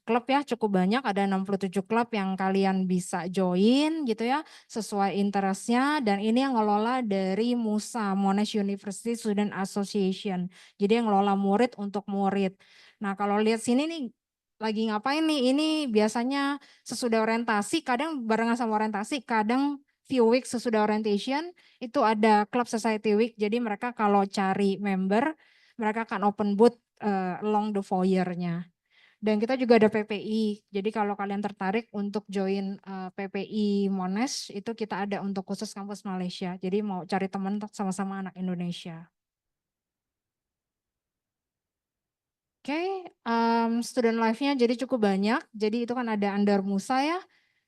klub ya cukup banyak, ada 67 klub yang kalian bisa join gitu ya, sesuai interestnya dan ini yang ngelola dari MUSA, Monash University Student Association. Jadi yang ngelola murid untuk murid. Nah kalau lihat sini nih, lagi ngapain nih, ini biasanya sesudah orientasi, kadang barengan sama orientasi, kadang few weeks sesudah orientation, itu ada Club Society Week, jadi mereka kalau cari member, mereka akan open booth along the foyer-nya. Dan kita juga ada PPI. Jadi kalau kalian tertarik untuk join PPI Monash, itu kita ada untuk khusus kampus Malaysia. Jadi mau cari teman sama-sama anak Indonesia. Oke, student life-nya jadi cukup banyak. Jadi itu kan ada under MUSA ya.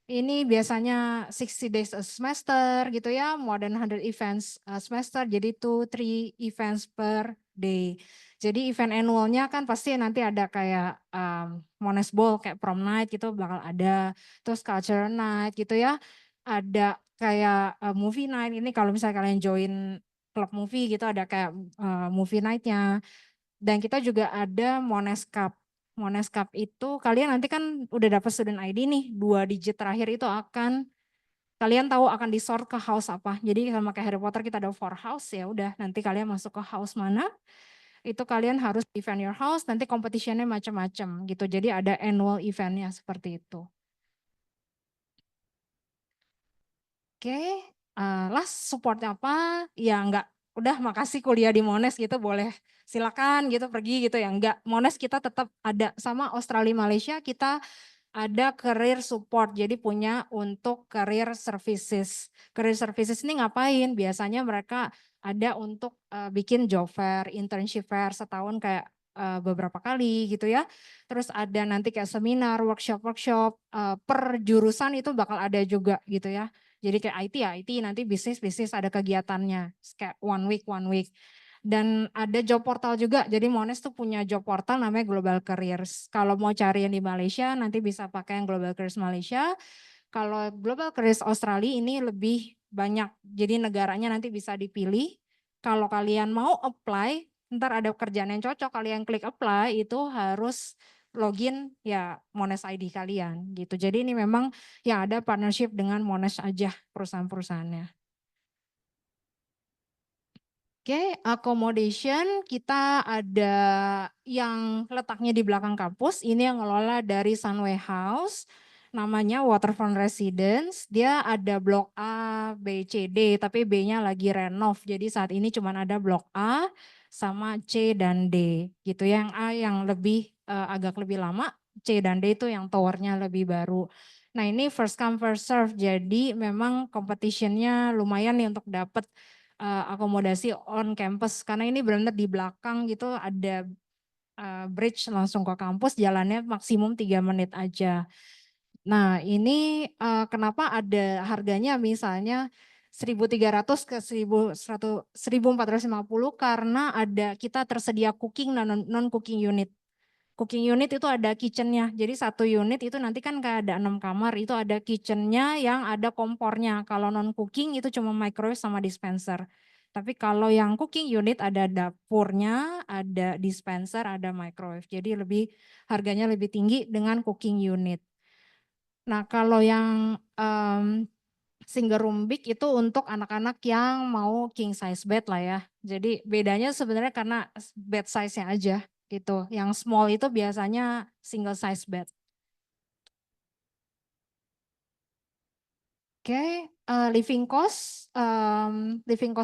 Ini biasanya 60 days a semester gitu ya, more than 100 events a semester, jadi 2-3 events per day. Jadi event annualnya kan pasti nanti ada kayak Monash Ball, kayak prom night gitu bakal ada, terus culture night gitu ya, ada kayak movie night, ini kalau misalnya kalian join klub movie gitu ada kayak movie night-nya. Dan kita juga ada Monash Cup. Monash Cup itu kalian nanti kan udah dapat student ID nih, 2 digit terakhir itu akan kalian tahu akan disort ke house apa. Jadi sama kayak Harry Potter kita ada 4 house ya udah nanti kalian masuk ke house mana itu kalian harus defend your house, nanti competitionnya macam-macam gitu. Jadi ada annual eventnya seperti itu. Oke, last supportnya apa? Ya enggak, udah makasih kuliah di Monash gitu boleh silakan gitu pergi gitu ya. Enggak, Monash kita tetap ada sama Australia Malaysia kita ada career support. Jadi punya untuk career services. Career services ini ngapain? Biasanya mereka ada untuk bikin job fair, internship fair setahun kayak beberapa kali gitu ya. Terus ada nanti kayak seminar, workshop per jurusan itu bakal ada juga gitu ya. Jadi kayak IT ya, IT nanti bisnis ada kegiatannya, kayak one week. Dan ada job portal juga, jadi Monash tuh punya job portal namanya Global Careers. Kalau mau cari yang di Malaysia nanti bisa pakai yang Global Careers Malaysia. Kalau Global Careers Australia ini lebih banyak, jadi negaranya nanti bisa dipilih. Kalau kalian mau apply, ntar ada pekerjaan yang cocok, kalian klik apply itu harus login ya Monash ID kalian gitu. Jadi ini memang yang ada partnership dengan Monash aja perusahaan-perusahaannya. Oke, accommodation kita ada yang letaknya di belakang kampus. Ini yang ngelola dari Sunway House, namanya Waterfront Residence. Dia ada blok A, B, C, D, tapi B-nya lagi renov. Jadi saat ini cuma ada blok A sama C dan D gitu. Yang A yang lebih agak lebih lama, C dan D itu yang towernya lebih baru. Nah ini first come first serve. Jadi memang competitionnya lumayan nih untuk dapat akomodasi on campus karena ini benar-benar di belakang gitu ada bridge langsung ke kampus, jalannya maksimum 3 menit aja. Nah ini kenapa ada harganya misalnya 1.300 ke 1.450 karena ada kita tersedia cooking dan non cooking unit. Cooking unit itu ada kitchennya, jadi satu unit itu nanti kan kayak ada 6 kamar, itu ada kitchennya yang ada kompornya. Kalau non cooking itu cuma microwave sama dispenser. Tapi kalau yang cooking unit ada dapurnya, ada dispenser, ada microwave. Jadi harganya lebih tinggi dengan cooking unit. Nah kalau yang single room big itu untuk anak-anak yang mau king size bed lah ya. Jadi bedanya sebenarnya karena bed size-nya aja gitu. Yang small itu biasanya single size bed. Oke, living cost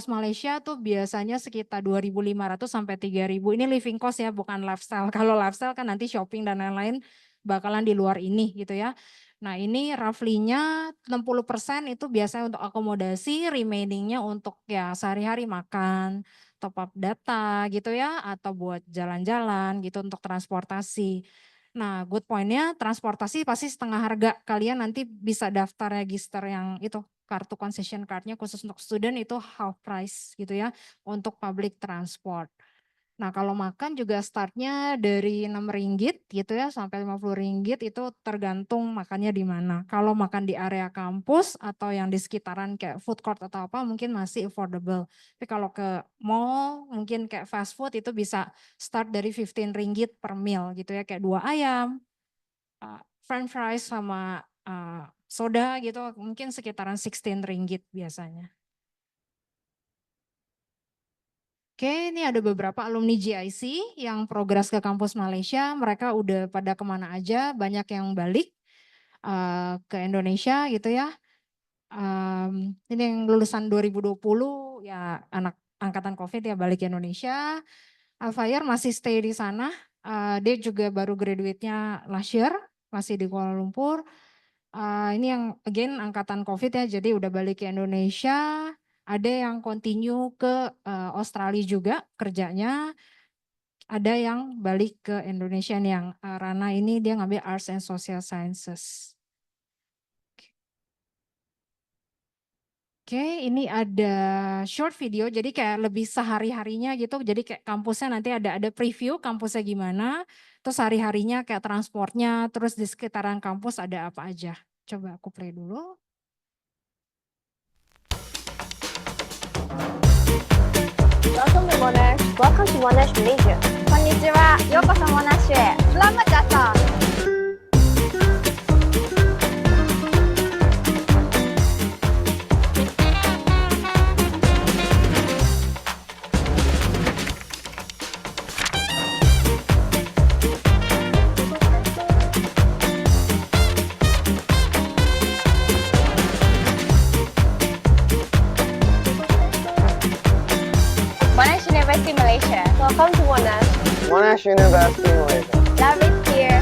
Malaysia tuh biasanya sekitar 2.500 sampai 3.000. Ini living cost ya, bukan lifestyle. Kalau lifestyle kan nanti shopping dan lain-lain bakalan di luar ini gitu ya. Nah ini roughly-nya 60% itu biasanya untuk akomodasi, remaining-nya untuk ya sehari-hari makan, top up data gitu ya, atau buat jalan-jalan gitu untuk transportasi. Nah, good point-nya transportasi pasti setengah harga. Kalian nanti bisa daftar register yang itu kartu concession card-nya khusus untuk student itu half price gitu ya untuk public transport. Nah, kalau makan juga startnya dari 6 ringgit gitu ya sampai 50 ringgit itu tergantung makannya di mana. Kalau makan di area kampus atau yang di sekitaran kayak food court atau apa mungkin masih affordable. Tapi kalau ke mall mungkin kayak fast food itu bisa start dari 15 ringgit per meal gitu ya, kayak 2 ayam, french fries sama soda gitu mungkin sekitaran 16 ringgit biasanya. Oke, ini ada beberapa alumni JIC yang progres ke kampus Malaysia. Mereka udah pada kemana aja, banyak yang balik ke Indonesia gitu ya. Ini yang lulusan 2020 ya anak angkatan COVID ya balik ke Indonesia. Alfayar masih stay di sana. Dia juga baru graduate-nya last year, masih di Kuala Lumpur. Ini yang again angkatan COVID ya, jadi udah balik ke Indonesia. Ada yang continue ke Australia juga kerjanya. Ada yang balik ke Indonesia nih, yang Rana ini dia ngambil Arts and Social Sciences. Oke, ini ada short video, jadi kayak lebih sehari-harinya gitu. Jadi kayak kampusnya nanti ada preview kampusnya gimana, terus hari-harinya kayak transportnya, terus di sekitaran kampus ada apa aja. Coba aku play dulu. Welcome to Monash. Welcome to Monash Malaysia. Konnichiwa. Yokoso Monashへ. Selamat datang. Monash University Malaysia. Welcome to Monash. Monash University Malaysia. Love it here.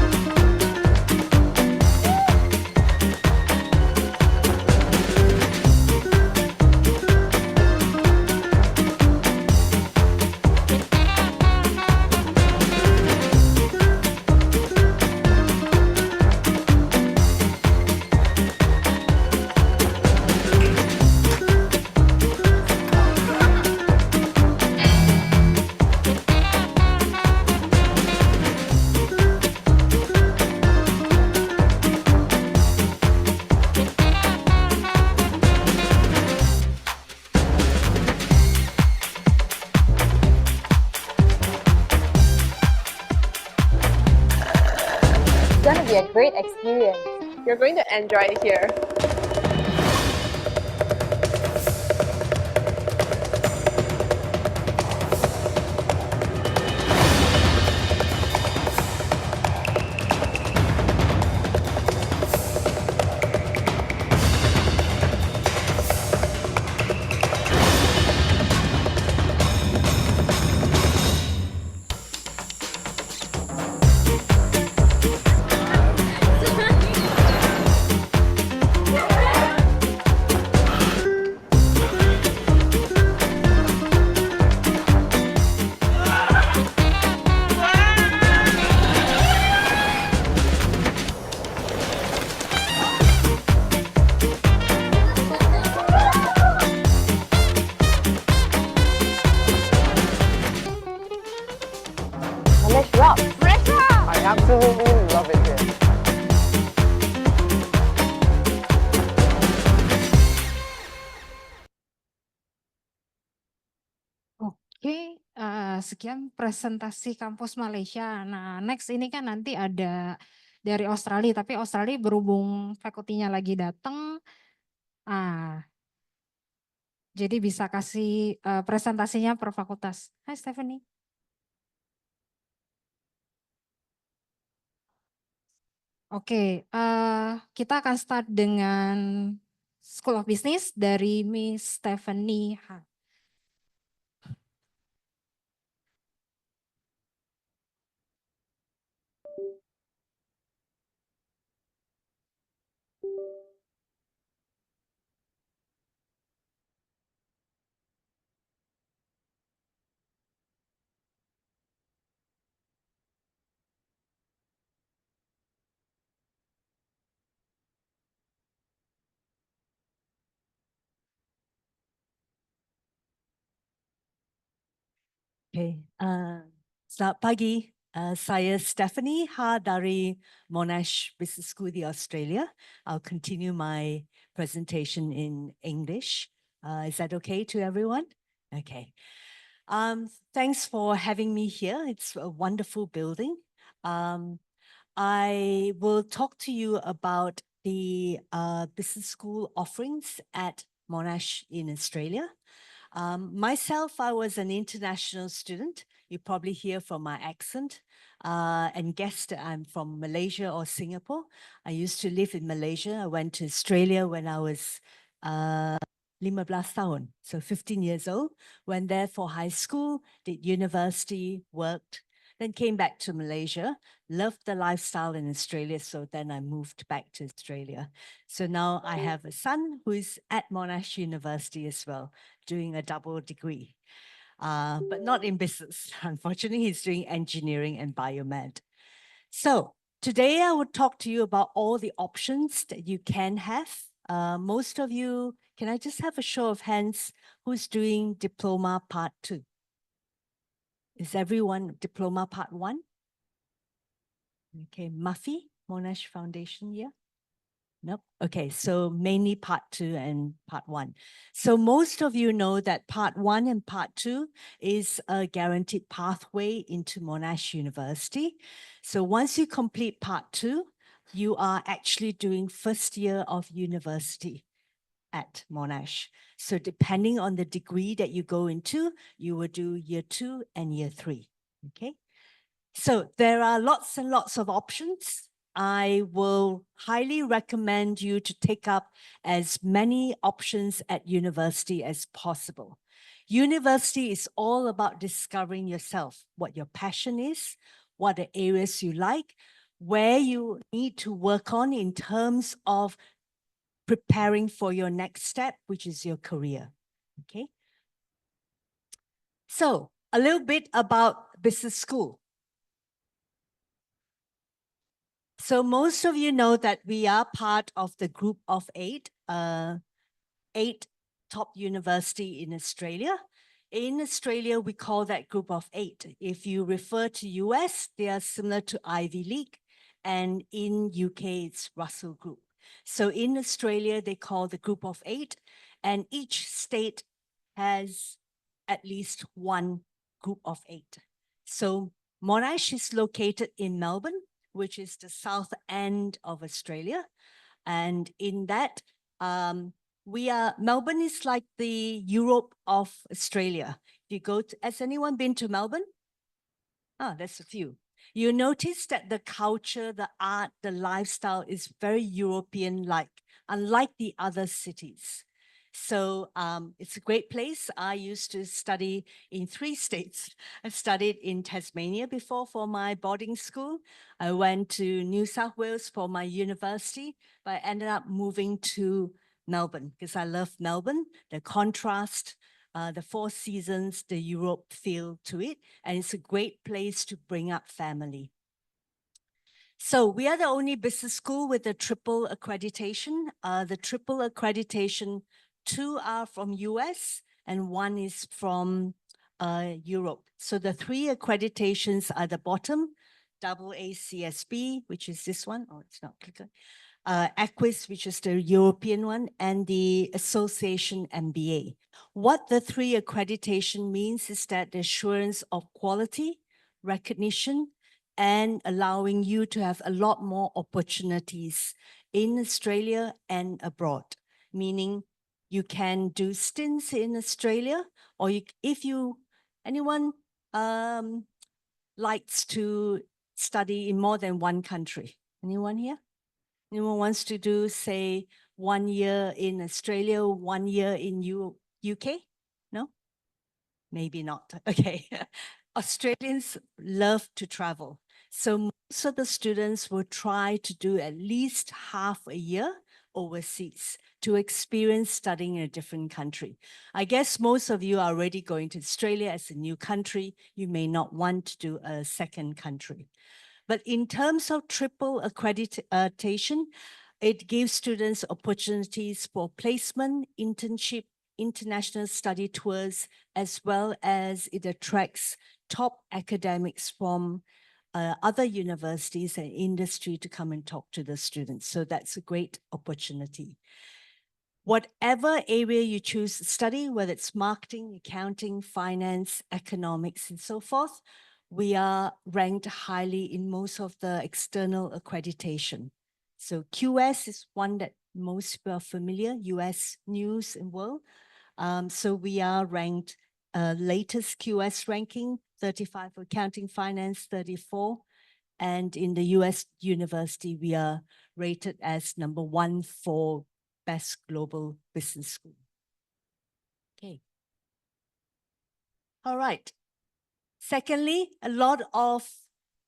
great experience. You're going to enjoy it here. Monash rocks. I absolutely love it here. Oke, sekian presentasi kampus Malaysia. Nah, next ini kan nanti ada dari Australia, tapi Australia berhubung fakultinya lagi datang, jadi bisa kasih presentasinya per fakultas. Hai Stephanie. Oke, kita akan start dengan School of Business dari Miss Stephanie Ha. Okay, selamat pagi. Saya Stephanie Ha dari Monash Business School di Australia. I'll continue my presentation in English. Is that okay to everyone? Okay. Thanks for having me here. It's a wonderful building. I will talk to you about the business school offerings at Monash in Australia. Myself, I was an international student. You probably hear from my accent and guessed I'm from Malaysia or Singapore. I used to live in Malaysia. I went to Australia when I was 15 tahun, so 15 years old. Went there for high school, did university, worked, then came back to Malaysia, loved the lifestyle in Australia, so then I moved back to Australia. So now I have a son who is at Monash University as well, doing a double degree, but not in business. Unfortunately, he's doing engineering and biomed. So today I will talk to you about all the options that you can have. Most of you, can I just have a show of hands who's doing diploma part 2? Is everyone diploma part 1? Okay, Muffy, Monash Foundation, yeah? Nope. Okay, so mainly part 2 and part 1. So most of you know that part 1 and part 2 is a guaranteed pathway into Monash University. So once you complete part 2, you are actually doing first year of university at Monash. So depending on the degree that you go into, you will do year 2 and year 3, okay? So there are lots and lots of options. I will highly recommend you to take up as many options at university as possible. University is all about discovering yourself, what your passion is, what the areas you like, where you need to work on in terms of preparing for your next step, which is your career, okay? So a little bit about business school. So most of you know that we are part of the group of 8 top university in Australia. In Australia, we call that group of 8. If you refer to US, they are similar to Ivy League. And in UK, it's Russell Group. So in Australia, they call the group of 8. And each state has at least one group of 8. So Monash is located in Melbourne, which is the south end of Australia. And in that, Melbourne is like the Europe of Australia. You go to, has anyone been to Melbourne? Ah, that's a few. You notice that the culture, the art, the lifestyle is very European-like, unlike the other cities. So it's a great place. I used to study in 3 states. I studied in Tasmania before for my boarding school. I went to New South Wales for my university, but I ended up moving to Melbourne because I love Melbourne, the contrast, the 4 seasons, the Europe feel to it, and it's a great place to bring up family. So we are the only business school with a triple accreditation. The triple accreditation, 2 are from US and 1 is from Europe. So the 3 accreditations are the bottom, AACSB, which is this one. Oh, it's not clicker. Equis, which is the European one, and the Association MBA. What the 3 accreditation means is that the assurance of quality, recognition, and allowing you to have a lot more opportunities in Australia and abroad, meaning you can do stints in Australia, or anyone likes to study in more than 1 country. Anyone here? Anyone wants to do, say, 1 year in Australia, 1 year in UK? No? Maybe not. Okay. Australians love to travel. So most of the students will try to do at least half a year overseas to experience studying in a different country. I guess most of you are already going to Australia as a new country. You may not want to do a second country. But in terms of triple accreditation, it gives students opportunities for placement, internship, international study tours, as well as it attracts top academics from other universities and industry to come and talk to the students. So that's a great opportunity. Whatever area you choose to study, whether it's marketing, accounting, finance, economics, and so forth, we are ranked highly in most of the external accreditation. So QS is one that most people are familiar, US News and World. So we are ranked latest QS ranking, 35 for accounting, finance, 34. And in the US university, we are rated as number 1 for best global business school. Okay. All right. Secondly, a lot of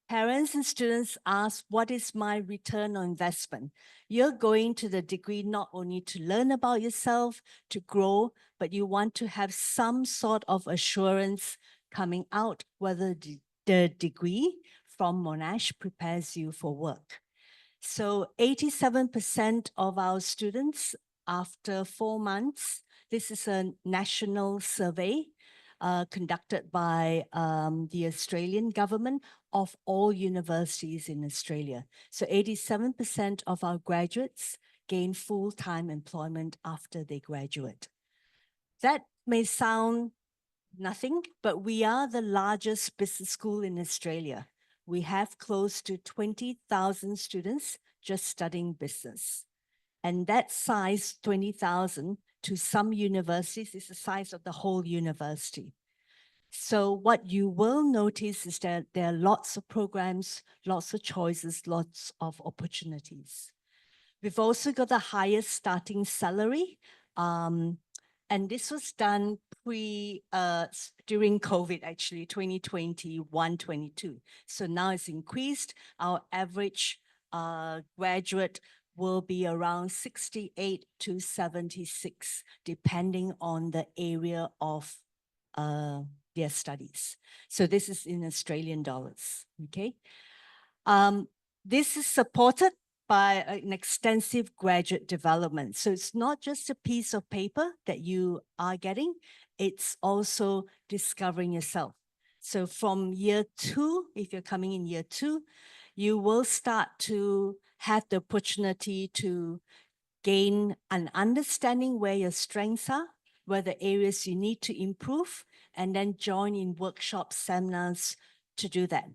parents and students ask, what is my return on investment? You're going to the degree not only to learn about yourself, to grow, but you want to have some sort of assurance coming out, whether the degree from Monash prepares you for work. So 87% of our students after 4 months, this is a national survey conducted by the Australian government of all universities in Australia. So 87% of our graduates gain full-time employment after they graduate. That may sound nothing, but we are the largest business school in Australia. We have close to 20,000 students just studying business. And that size, 20,000, to some universities is the size of the whole university. So what you will notice is that there are lots of programs, lots of choices, lots of opportunities. We've also got the highest starting salary. And this was done during COVID, actually, 2021-22. So now it's increased. Our average graduate will be around 68 to 76, depending on the area of their studies. So this is in Australian dollars, okay? This is supported by an extensive graduate development. So it's not just a piece of paper that you are getting, it's also discovering yourself. So from year 2, if you're coming in year 2, you will start to have the opportunity to gain an understanding where your strengths are, where the areas you need to improve, and then join in workshops, seminars to do that.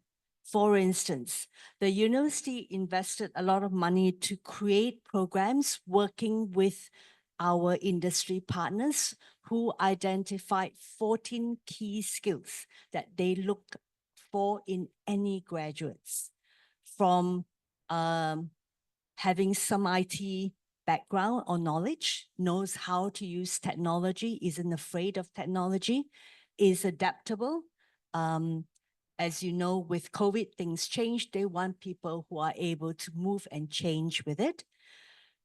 For instance, the university invested a lot of money to create programs working with our industry partners who identified 14 key skills that they look for in any graduates, from having some IT background or knowledge, knows how to use technology, isn't afraid of technology, is adaptable. As you know, with COVID, things change. They want people who are able to move and change with it.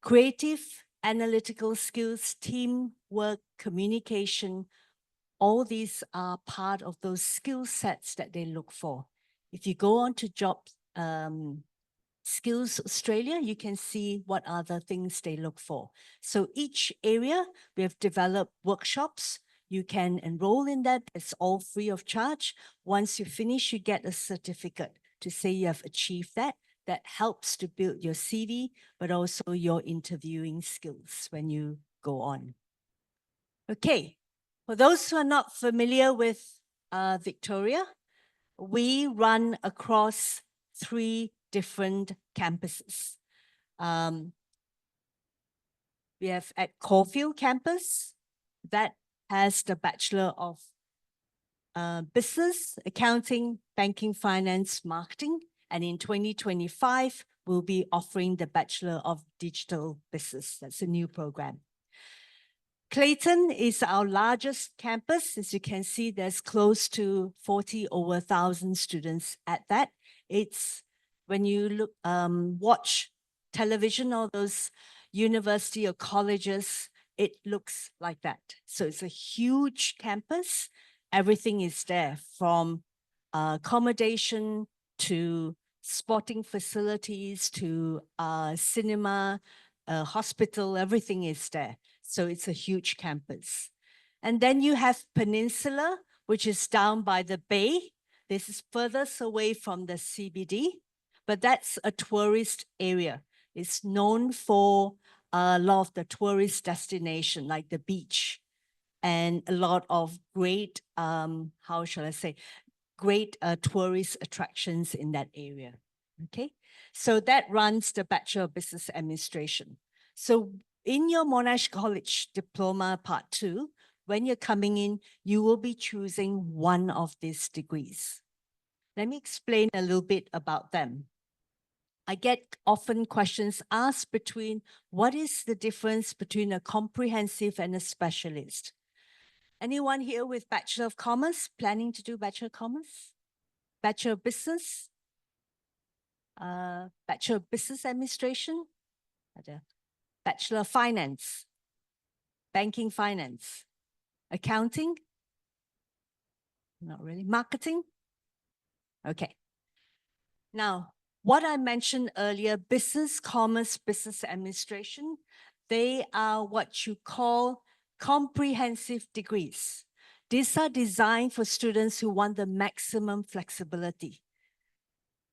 Creative, analytical skills, teamwork, communication, all these are part of those skill sets that they look for. If you go on to job Skills Australia, you can see what are the things they look for. So each area, we have developed workshops. You can enroll in that. It's all free of charge. Once you finish, you get a certificate to say you have achieved that. That helps to build your CV, but also your interviewing skills when you go on. Okay, for those who are not familiar with Victoria, we run across 3 different campuses. We have at Caulfield campus, that has the Bachelor of Business, Accounting, Banking, Finance, Marketing. And in 2025, we'll be offering the Bachelor of Digital Business. That's a new program. Clayton is our largest campus. As you can see, there's close to 40 over 1,000 students at that. It's when you look, watch television or those university or colleges, it looks like that. So it's a huge campus. Everything is there, from accommodation to sporting facilities to cinema, hospital, everything is there. So it's a huge campus. And then you have Peninsula, which is down by the bay. This is furthest away from the CBD, but that's a tourist area. It's known for a lot of the tourist destination, like the beach, and a lot of great, how shall I say, great tourist attractions in that area. Okay, so that runs the Bachelor of Business Administration. So in your Monash College Diploma Part 2, when you're coming in, you will be choosing one of these degrees. Let me explain a little bit about them. I get often questions asked between what is the difference between a comprehensive and a specialist? Anyone here with Bachelor of Commerce, planning to do Bachelor of Commerce? Bachelor of Business? Bachelor of Business Administration? Bachelor of Finance? Banking Finance? Accounting? Not really. Marketing? Okay. Now, what I mentioned earlier, business, commerce, business administration, they are what you call comprehensive degrees. These are designed for students who want the maximum flexibility.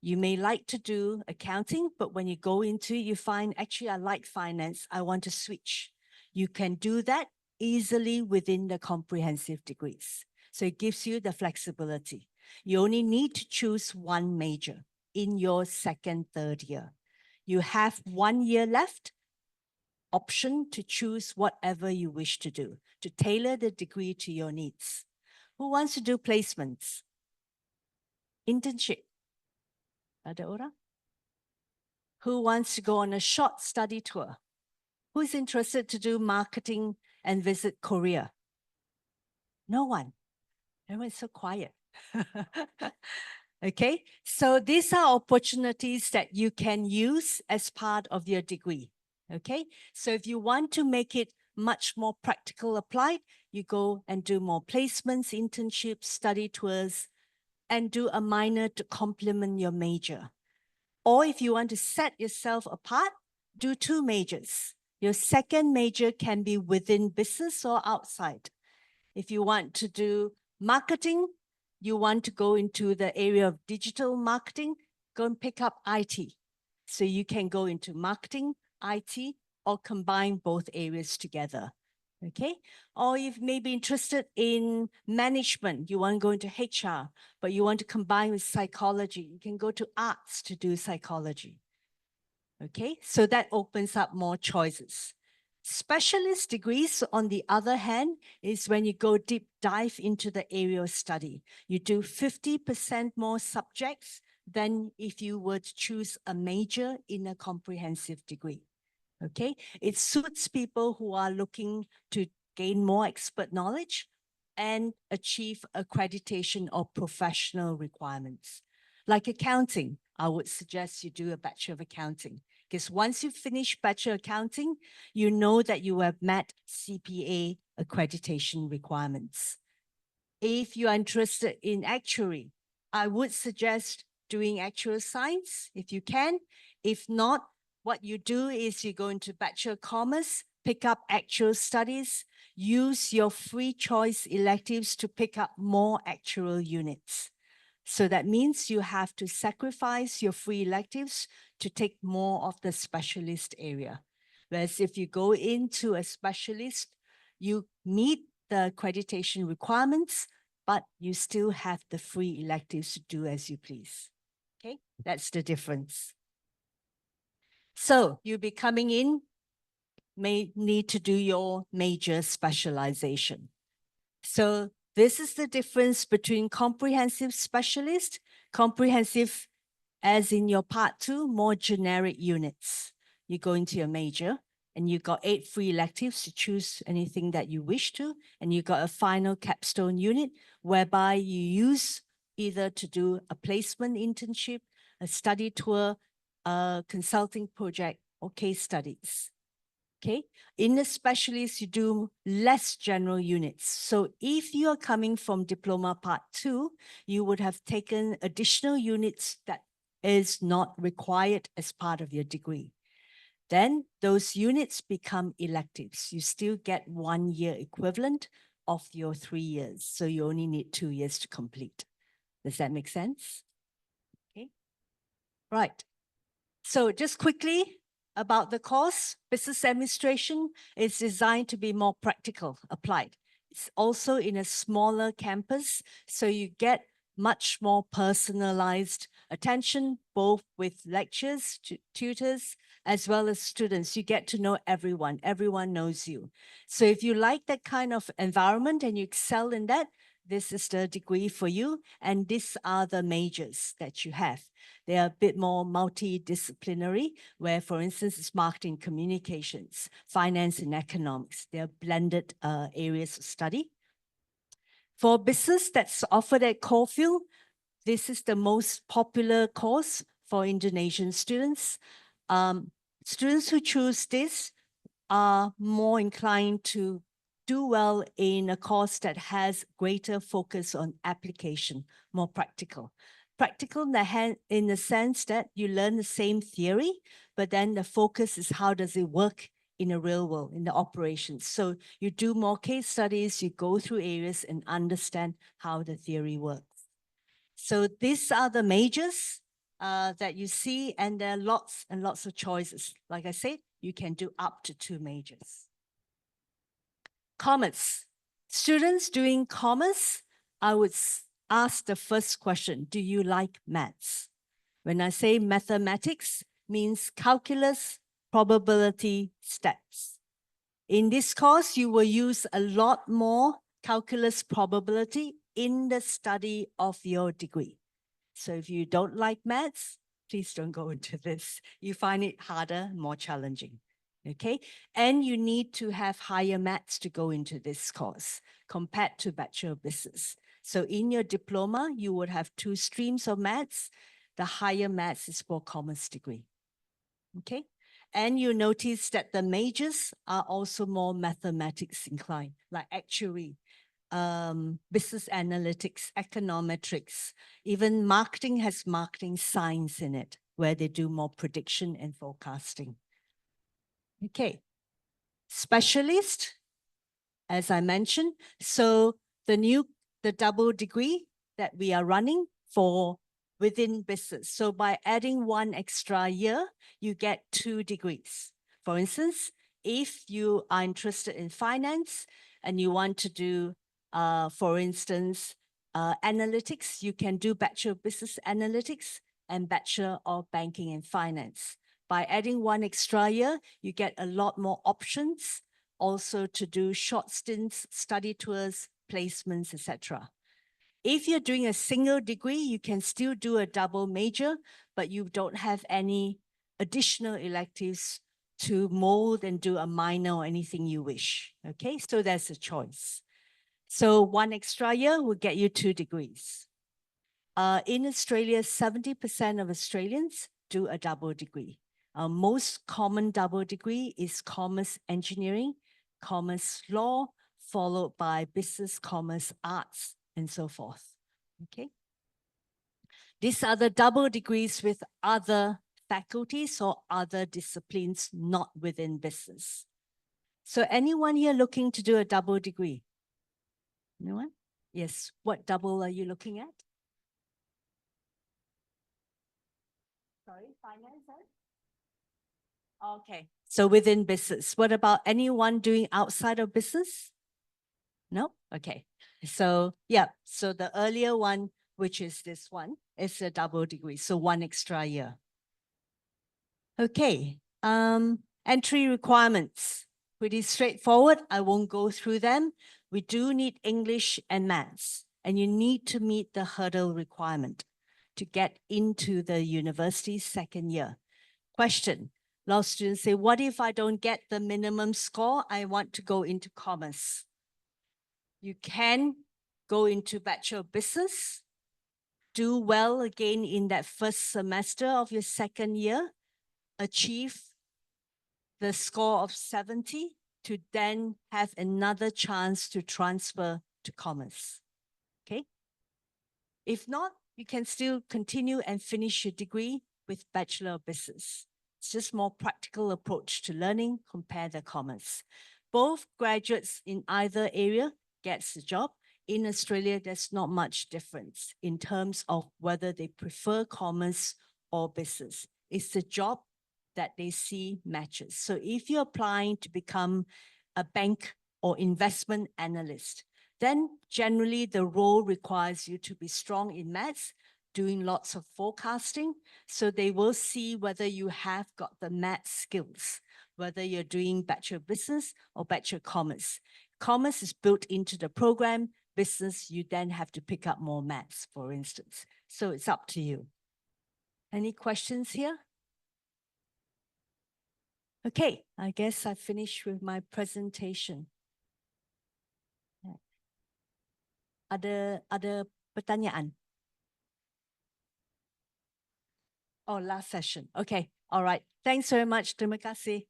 You may like to do accounting, but when you go into it, you find, actually, I like finance, I want to switch. You can do that easily within the comprehensive degrees. So it gives you the flexibility. You only need to choose one major in your second, third year. You have 1 year left, option to choose whatever you wish to do, to tailor the degree to your needs. Who wants to do placements? Internship? Ada orang? Who wants to go on a short study tour? Who's interested to do marketing and visit Korea? No one. Everyone's so quiet. Okay, so these are opportunities that you can use as part of your degree. Okay, so if you want to make it much more practical applied, you go and do more placements, internships, study tours, and do a minor to complement your major. Or if you want to set yourself apart, do 2 majors. Your second major can be within business or outside. If you want to do marketing, you want to go into the area of digital marketing, go and pick up IT. So you can go into marketing, IT, or combine both areas together. Okay, or if maybe interested in management, you want to go into HR, but you want to combine with psychology, you can go to arts to do psychology. Okay, so that opens up more choices. Specialist degrees, on the other hand, is when you go deep dive into the area of study. You do 50% more subjects than if you were to choose a major in a comprehensive degree. Okay, it suits people who are looking to gain more expert knowledge and achieve accreditation or professional requirements. Like accounting, I would suggest you do a Bachelor of Accounting, because once you finish Bachelor of Accounting, you know that you have met CPA accreditation requirements. If you are interested in actuary, I would suggest doing actuarial science if you can. If not, what you do is you go into Bachelor of Commerce, pick up actuarial studies, use your free choice electives to pick up more actuarial units. So that means you have to sacrifice your free electives to take more of the specialist area. Whereas if you go into a specialist, you meet the accreditation requirements, but you still have the free electives to do as you please. Okay, that's the difference. So you'll be coming in, may need to do your major specialization. So this is the difference between comprehensive specialist, comprehensive as in your part 2, more generic units. You go into your major and you got 8 free electives to choose anything that you wish to, and you got a final capstone unit whereby you use either to do a placement internship, a study tour, a consulting project, or case studies. Okay, in the specialist, you do less general units. So if you are coming from diploma part 2, you would have taken additional units that is not required as part of your degree. Then those units become electives. You still get 1 year equivalent of your 3 years. So you only need 2 years to complete. Does that make sense? Okay, right. So just quickly, about the course, business administration is designed to be more practical, applied. It's also in a smaller campus, so you get much more personalized attention, both with lectures, tutors, as well as students. You get to know everyone. Everyone knows you. So if you like that kind of environment and you excel in that, this is the degree for you. And these are the majors that you have. They are a bit more multidisciplinary, where, for instance, it's marketing, communications, finance, and economics. They are blended areas of study. For business that's offered at Caulfield, this is the most popular course for Indonesian students. Students who choose this are more inclined to do well in a course that has greater focus on application, more practical. Practical in the sense that you learn the same theory, but then the focus is how does it work in the real world, in the operations. So you do more case studies, you go through areas and understand how the theory works. So these are the majors that you see, and there are lots and lots of choices. Like I said, you can do up to 2 majors. Commerce. Students doing commerce, I would ask the first question, do you like maths? When I say mathematics, means calculus, probability, stats. In this course, you will use a lot more calculus probability in the study of your degree. So if you don't like maths, please don't go into this. You find it harder, more challenging. Okay, and you need to have higher maths to go into this course compared to Bachelor of Business. So in your diploma, you would have 2 streams of maths. The higher maths is for commerce degree. Okay, and you notice that the majors are also more mathematics inclined, like actuary, business analytics, econometrics, even marketing has marketing science in it, where they do more prediction and forecasting. Okay, specialist, as I mentioned. So the double degree that we are running for within business. So by adding 1 extra year, you get 2 degrees. For instance, if you are interested in finance and you want to do, for instance, analytics, you can do Bachelor of Business Analytics and Bachelor of Banking and Finance. By adding one extra year, you get a lot more options also to do short stints, study tours, placements, etc. If you're doing a single degree, you can still do a double major, but you don't have any additional electives to mold and do a minor or anything you wish. Okay, so that's a choice. So one extra year will get you 2 degrees. In Australia, 70% of Australians do a double degree. Most common double degree is commerce engineering, commerce law, followed by business, commerce, arts, and so forth. Okay. These are the double degrees with other faculties or other disciplines not within business. So anyone here looking to do a double degree? No one? Yes. What double are you looking at? Sorry, finance? Okay. So within business. What about anyone doing outside of business? No? Okay. So yeah, so the earlier one, which is this one, is a double degree. So 1 extra year. Okay. Entry requirements. Pretty straightforward. I won't go through them. We do need English and maths, and you need to meet the hurdle requirement to get into the university second year. Question. A lot of students say, what if I don't get the minimum score? I want to go into commerce. You can go into Bachelor of Business, do well again in that first semester of your second year, achieve the score of 70 to then have another chance to transfer to commerce. Okay. If not, you can still continue and finish your degree with Bachelor of Business. It's just more practical approach to learning, compare the commerce. Both graduates in either area gets the job. In Australia, there's not much difference in terms of whether they prefer commerce or business. It's the job that they see matches. So if you're applying to become a bank or investment analyst, then generally the role requires you to be strong in maths, doing lots of forecasting. So they will see whether you have got the math skills, whether you're doing Bachelor of Business or Bachelor of Commerce. Commerce is built into the program. Business, you then have to pick up more maths, for instance. So it's up to you. Any questions here? Okay, I guess I finished with my presentation. Ada pertanyaan? Oh, last session. Okay, all right. Thanks very much. Terima kasih.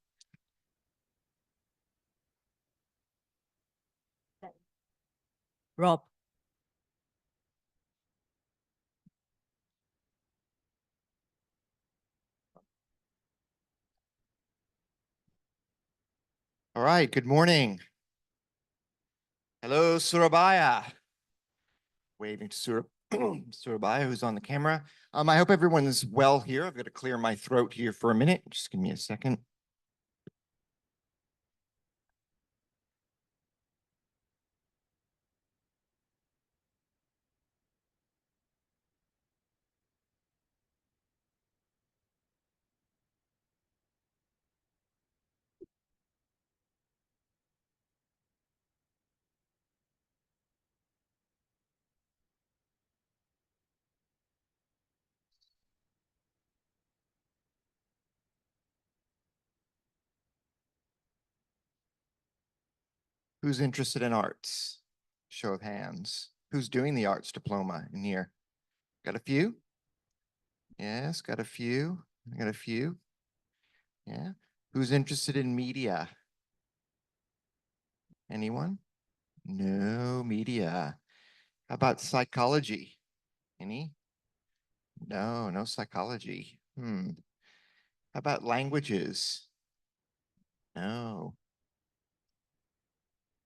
Rob. All right, good morning. Hello, Surabaya. Waving to Surabaya, who's on the camera. I hope everyone's well here. I've got to clear my throat here for a minute. Just give me a second. Who's interested in arts? Show of hands. Who's doing the arts diploma in here? Got a few? Yes, got a few. I got a few. Yeah. Who's interested in media? Anyone? No media. How about psychology? Any? No, no psychology. How about languages? No.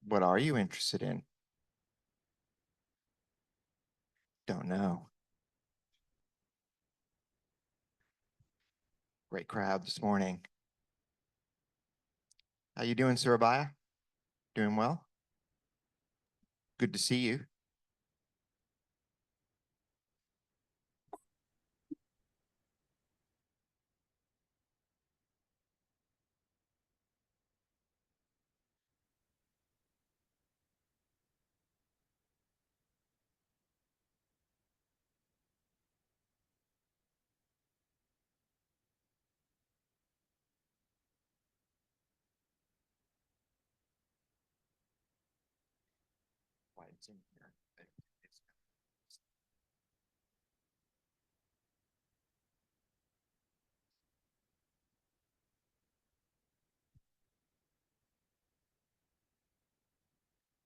What are you interested in? Don't know. Great crowd this morning. How you doing, Surabaya? Doing well? Good to see you. Why it's in here.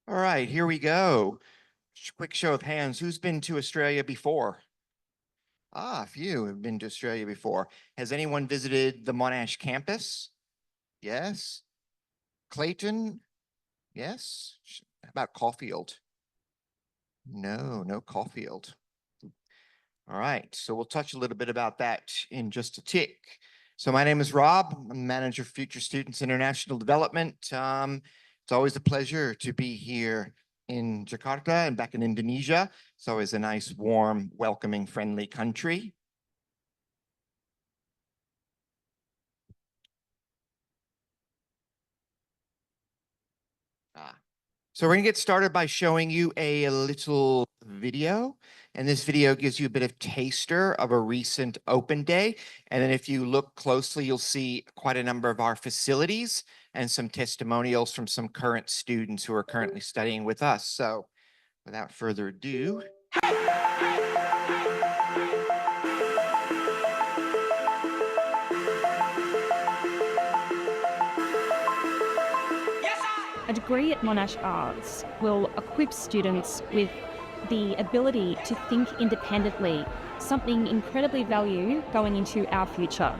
All right, here we go. Quick show of hands. Who's been to Australia before? Ah, a few have been to Australia before. Has anyone visited the Monash campus? Yes. Clayton? Yes. How about Caulfield? No Caulfield. All right, so we'll touch a little bit about that in just a tick. So my name is Rob. I'm Manager of Future Students International Development. It's always a pleasure to be here in Jakarta and back in Indonesia. It's always a nice, warm, welcoming, friendly country. So we're gonna get started by showing you a little video. And this video gives you a bit of taster of a recent open day. And then if you look closely, you'll see quite a number of our facilities and some testimonials from some current students who are currently studying with us. So without further ado. A degree at Monash Arts will equip students with the ability to think independently, something incredibly valued going into our future.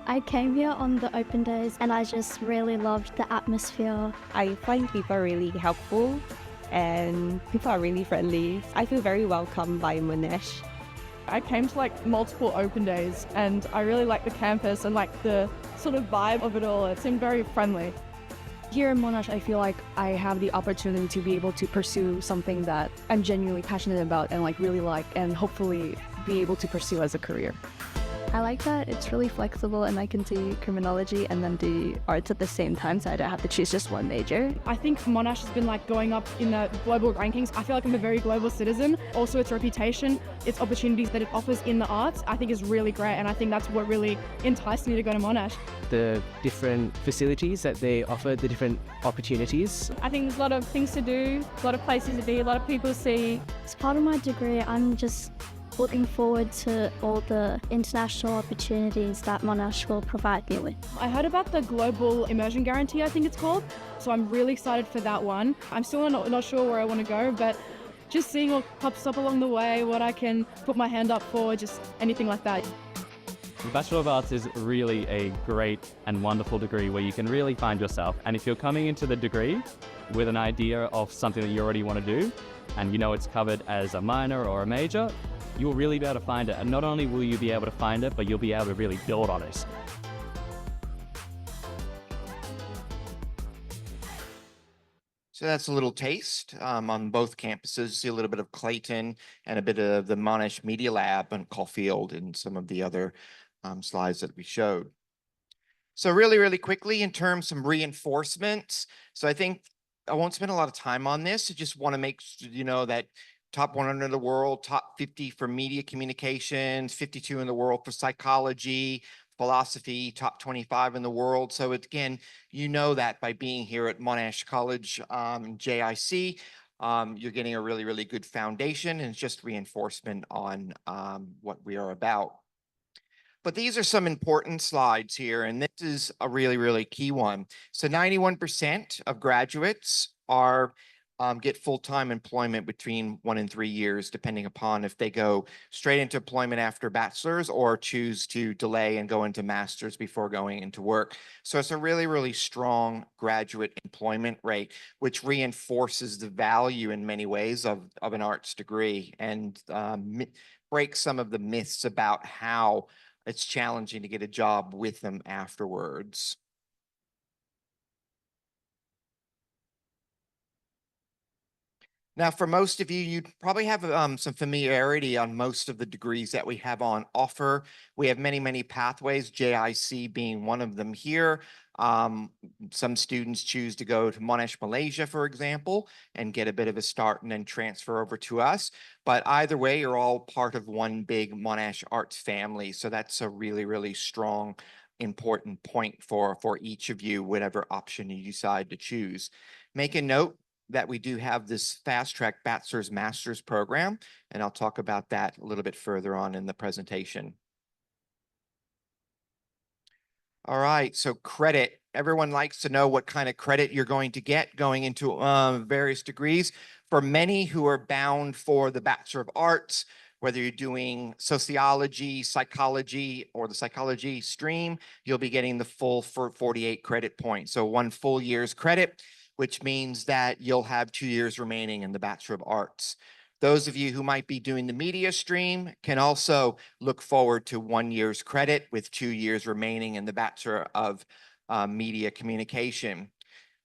I came here on the open days and I just really loved the atmosphere. I find people really helpful and people are really friendly. I feel very welcomed by Monash. I came to multiple open days and I really like the campus and the sort of vibe of it all. It seemed very friendly. Here in Monash, I feel like I have the opportunity to be able to pursue something that I'm genuinely passionate about and really like, and hopefully be able to pursue as a career. I like that it's really flexible and I can do criminology and then do arts at the same time, so I don't have to choose just one major. I think Monash has been going up in the global rankings. I feel like I'm a very global citizen. Also its reputation, its opportunities that it offers in the arts, I think is really great, and I think that's what really enticed me to go to Monash. The different facilities that they offer, the different opportunities. I think there's a lot of things to do, a lot of places to be, a lot of people to see. As part of my degree, I'm just looking forward to all the international opportunities that Monash will provide me with. I heard about the Global Immersion Guarantee, I think it's called, so I'm really excited for that one. I'm still not sure where I want to go, but just seeing what pops up along the way, what I can put my hand up for, just anything like that. The Bachelor of Arts is really a great and wonderful degree where you can really find yourself. And if you're coming into the degree with an idea of something that you already want to do, and you know it's covered as a minor or a major, you'll really be able to find it. And not only will you be able to find it, but you'll be able to really build on it. So that's a little taste on both campuses. See a little bit of Clayton and a bit of the Monash Media Lab and Caulfield and some of the other slides that we showed. So really quickly in terms of some reinforcements. So I think I won't spend a lot of time on this. I just want to make you know that top 100 in the world, top 50 for media communications, 52 in the world for psychology, philosophy, top 25 in the world. So again, you know that by being here at Monash College, JIC, you're getting a really good foundation, and it's just reinforcement on what we are about. But these are some important slides here, and this is a really key one. So 91% of graduates are get full-time employment between 1 and 3 years, depending upon if they go straight into employment after bachelor's or choose to delay and go into master's before going into work. So it's a really strong graduate employment rate, which reinforces the value in many ways of an arts degree and breaks some of the myths about how it's challenging to get a job with them afterwards. Now, for most of you, you probably have some familiarity on most of the degrees that we have on offer. We have many, many pathways, JIC being one of them here. Some students choose to go to Monash, Malaysia, for example, and get a bit of a start and then transfer over to us. But either way, you're all part of one big Monash Arts family. So that's a really, really strong, important point for each of you, whatever option you decide to choose. Make a note that we do have this fast track bachelor's master's program, and I'll talk about that a little bit further on in the presentation. All right, so credit. Everyone likes to know what kind of credit you're going to get going into various degrees. For many who are bound for the Bachelor of Arts, whether you're doing sociology, psychology, or the psychology stream, you'll be getting the full 48 credit points. So 1 full year's credit, which means that you'll have 2 years remaining in the Bachelor of Arts. Those of you who might be doing the media stream can also look forward to 1 year's credit with 2 years remaining in the Bachelor of Media Communication.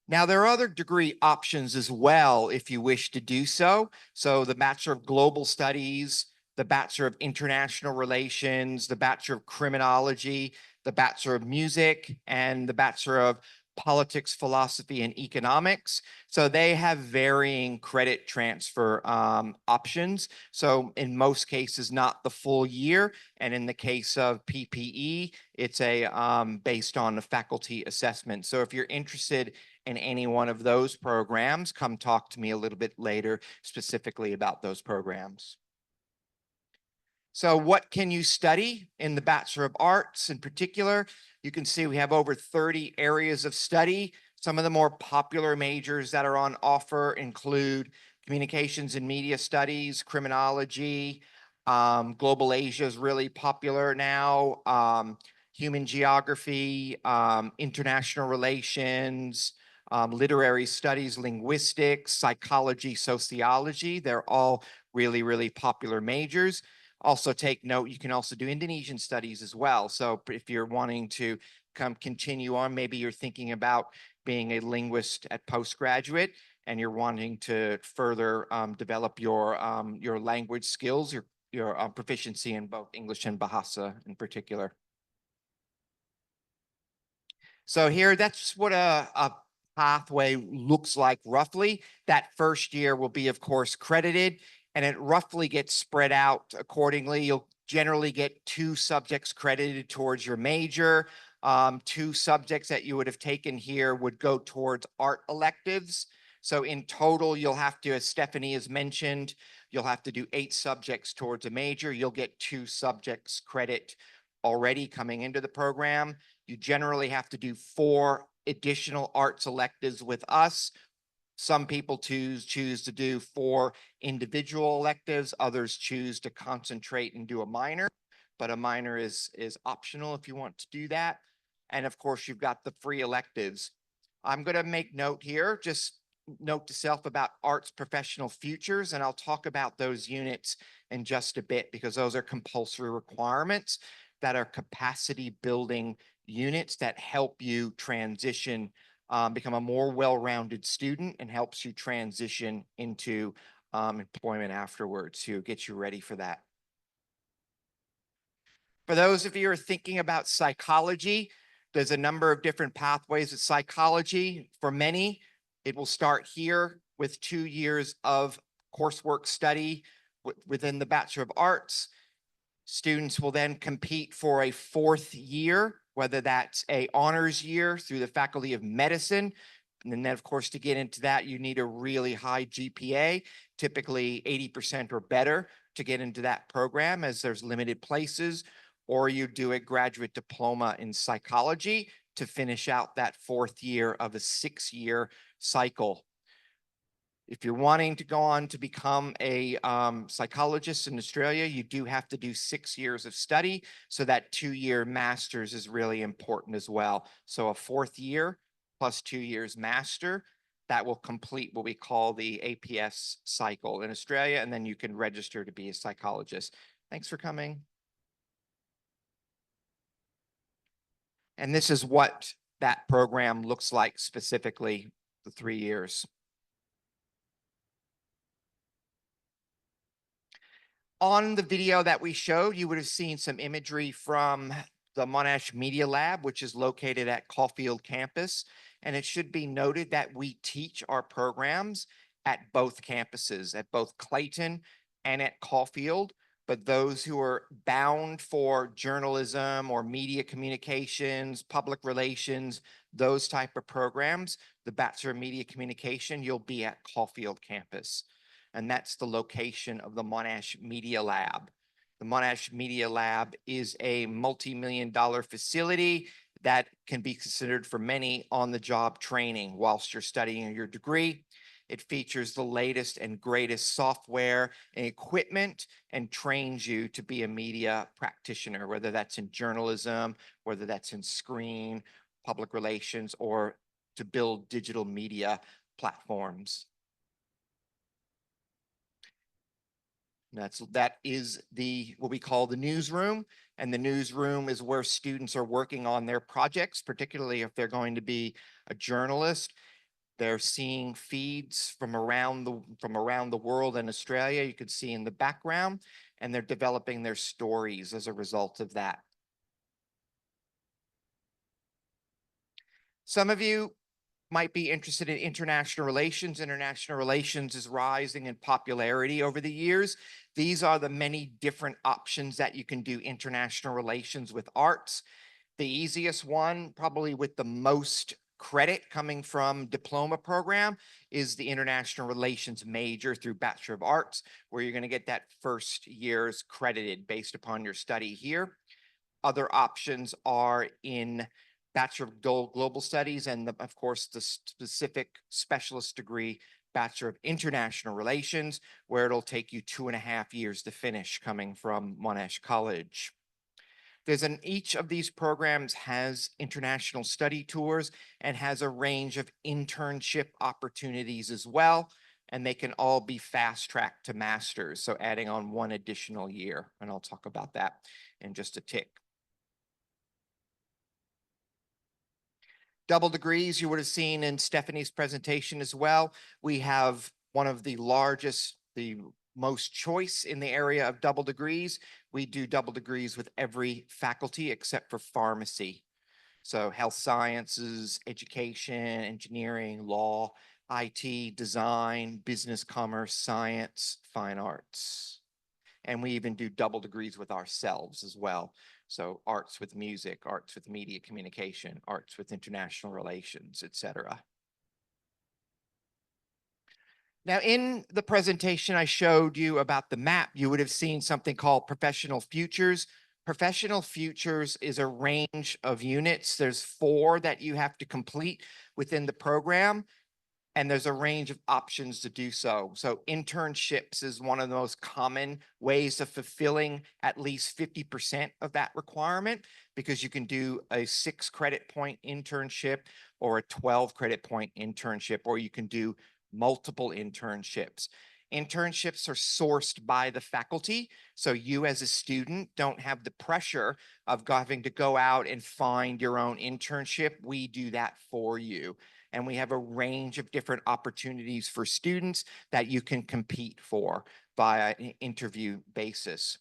Now, there are other degree options as well if you wish to do so. So the Bachelor of Global Studies, the Bachelor of International Relations, the Bachelor of Criminology, the Bachelor of Music, and the Bachelor of Politics, Philosophy, and Economics. So they have varying credit transfer options. So in most cases, not the full year. And in the case of PPE, it's based on a faculty assessment. So if you're interested in any one of those programs, come talk to me a little bit later specifically about those programs. So what can you study in the Bachelor of Arts in particular? You can see we have over 30 areas of study. Some of the more popular majors that are on offer include Communications and Media Studies, Criminology, Global Asia is really popular now, Human Geography, International Relations, Literary Studies, Linguistics, Psychology, Sociology. They're all really, really popular majors. Also take note, you can also do Indonesian studies as well. So if you're wanting to continue on, maybe you're thinking about being a linguist at postgraduate and you're wanting to further develop your language skills, your proficiency in both English and Bahasa in particular. So here, that's what a pathway looks like roughly. That first year will be, of course, credited, and it roughly gets spread out accordingly. You'll generally get 2 subjects credited towards your major. 2 subjects that you would have taken here would go towards art electives. So in total, you'll have to, as Stephanie has mentioned, you'll have to do 8 subjects towards a major. You'll get 2 subjects credit already coming into the program. You generally have to do 4 additional arts electives with us. Some people choose to do 4 individual electives. Others choose to concentrate and do a minor, but a minor is optional if you want to do that. And of course, you've got the free electives. I'm going to make note here, just note to self about arts professional futures, and I'll talk about those units in just a bit because those are compulsory requirements that are capacity building units that help you transition, become a more well-rounded student and helps you transition into employment afterwards to get you ready for that. For those of you who are thinking about psychology, there's a number of different pathways of psychology. For many, it will start here with 2 years of coursework study within the Bachelor of Arts. Students will then compete for a 4th year, whether that's an honors year through the Faculty of Medicine. And then, of course, to get into that, you need a really high GPA, typically 80% or better to get into that program as there's limited places. Or you do a graduate diploma in psychology to finish out that 4th year of a 6-year cycle. If you're wanting to go on to become a psychologist in Australia, you do have to do 6 years of study. So that 2-year master's is really important as well. So a 4th year plus 2 years master, that will complete what we call the APS cycle in Australia. And then you can register to be a psychologist. Thanks for coming. And this is what that program looks like specifically, the 3 years. On the video that we showed, you would have seen some imagery from the Monash Media Lab, which is located at Caulfield campus. And it should be noted that we teach our programs at both campuses, at both Clayton and at Caulfield. But those who are bound for journalism or media communications, public relations, those type of programs, the Bachelor of Media Communication, you'll be at Caulfield campus. And that's the location of the Monash Media Lab. The Monash Media Lab is a multi-million-dollar facility that can be considered for many on-the-job training whilst you're studying your degree. It features the latest and greatest software and equipment and trains you to be a media practitioner, whether that's in journalism, whether that's in screen, public relations, or to build digital media platforms. That is what we call the newsroom, and the newsroom is where students are working on their projects, particularly if they're going to be a journalist. They're seeing feeds from around the world and Australia, you could see in the background, and they're developing their stories as a result of that. Some of you might be interested in international relations. International relations is rising in popularity over the years. These are the many different options that you can do international relations with arts. The easiest one, probably with the most credit coming from diploma program, is the international relations major through Bachelor of Arts, where you're going to get that first year's credited based upon your study here. Other options are in Bachelor of Global Studies and, of course, the specific specialist degree, Bachelor of International Relations, where it'll take you 2.5 years to finish coming from Monash College. Each of these programs has international study tours and has a range of internship opportunities as well, and they can all be fast-tracked to masters, so adding on 1 additional year, and I'll talk about that in just a tick. Double degrees, you would have seen in Stephanie's presentation as well. We have one of the largest, the most choice in the area of double degrees. We do double degrees with every faculty except for pharmacy. So health sciences, education, engineering, law, IT, design, business, commerce, science, fine arts. And we even do double degrees with ourselves as well. So arts with music, arts with media communication, arts with international relations, etc. Now, in the presentation I showed you about the map, you would have seen something called Professional Futures. Professional Futures is a range of units. There's 4 that you have to complete within the program, and there's a range of options to do so. So internships is one of the most common ways of fulfilling at least 50% of that requirement, because you can do a 6 credit point internship or a 12 credit point internship, or you can do multiple internships. Internships are sourced by the faculty, so you as a student don't have the pressure of having to go out and find your own internship. We do that for you. And we have a range of different opportunities for students that you can compete for via an interview basis.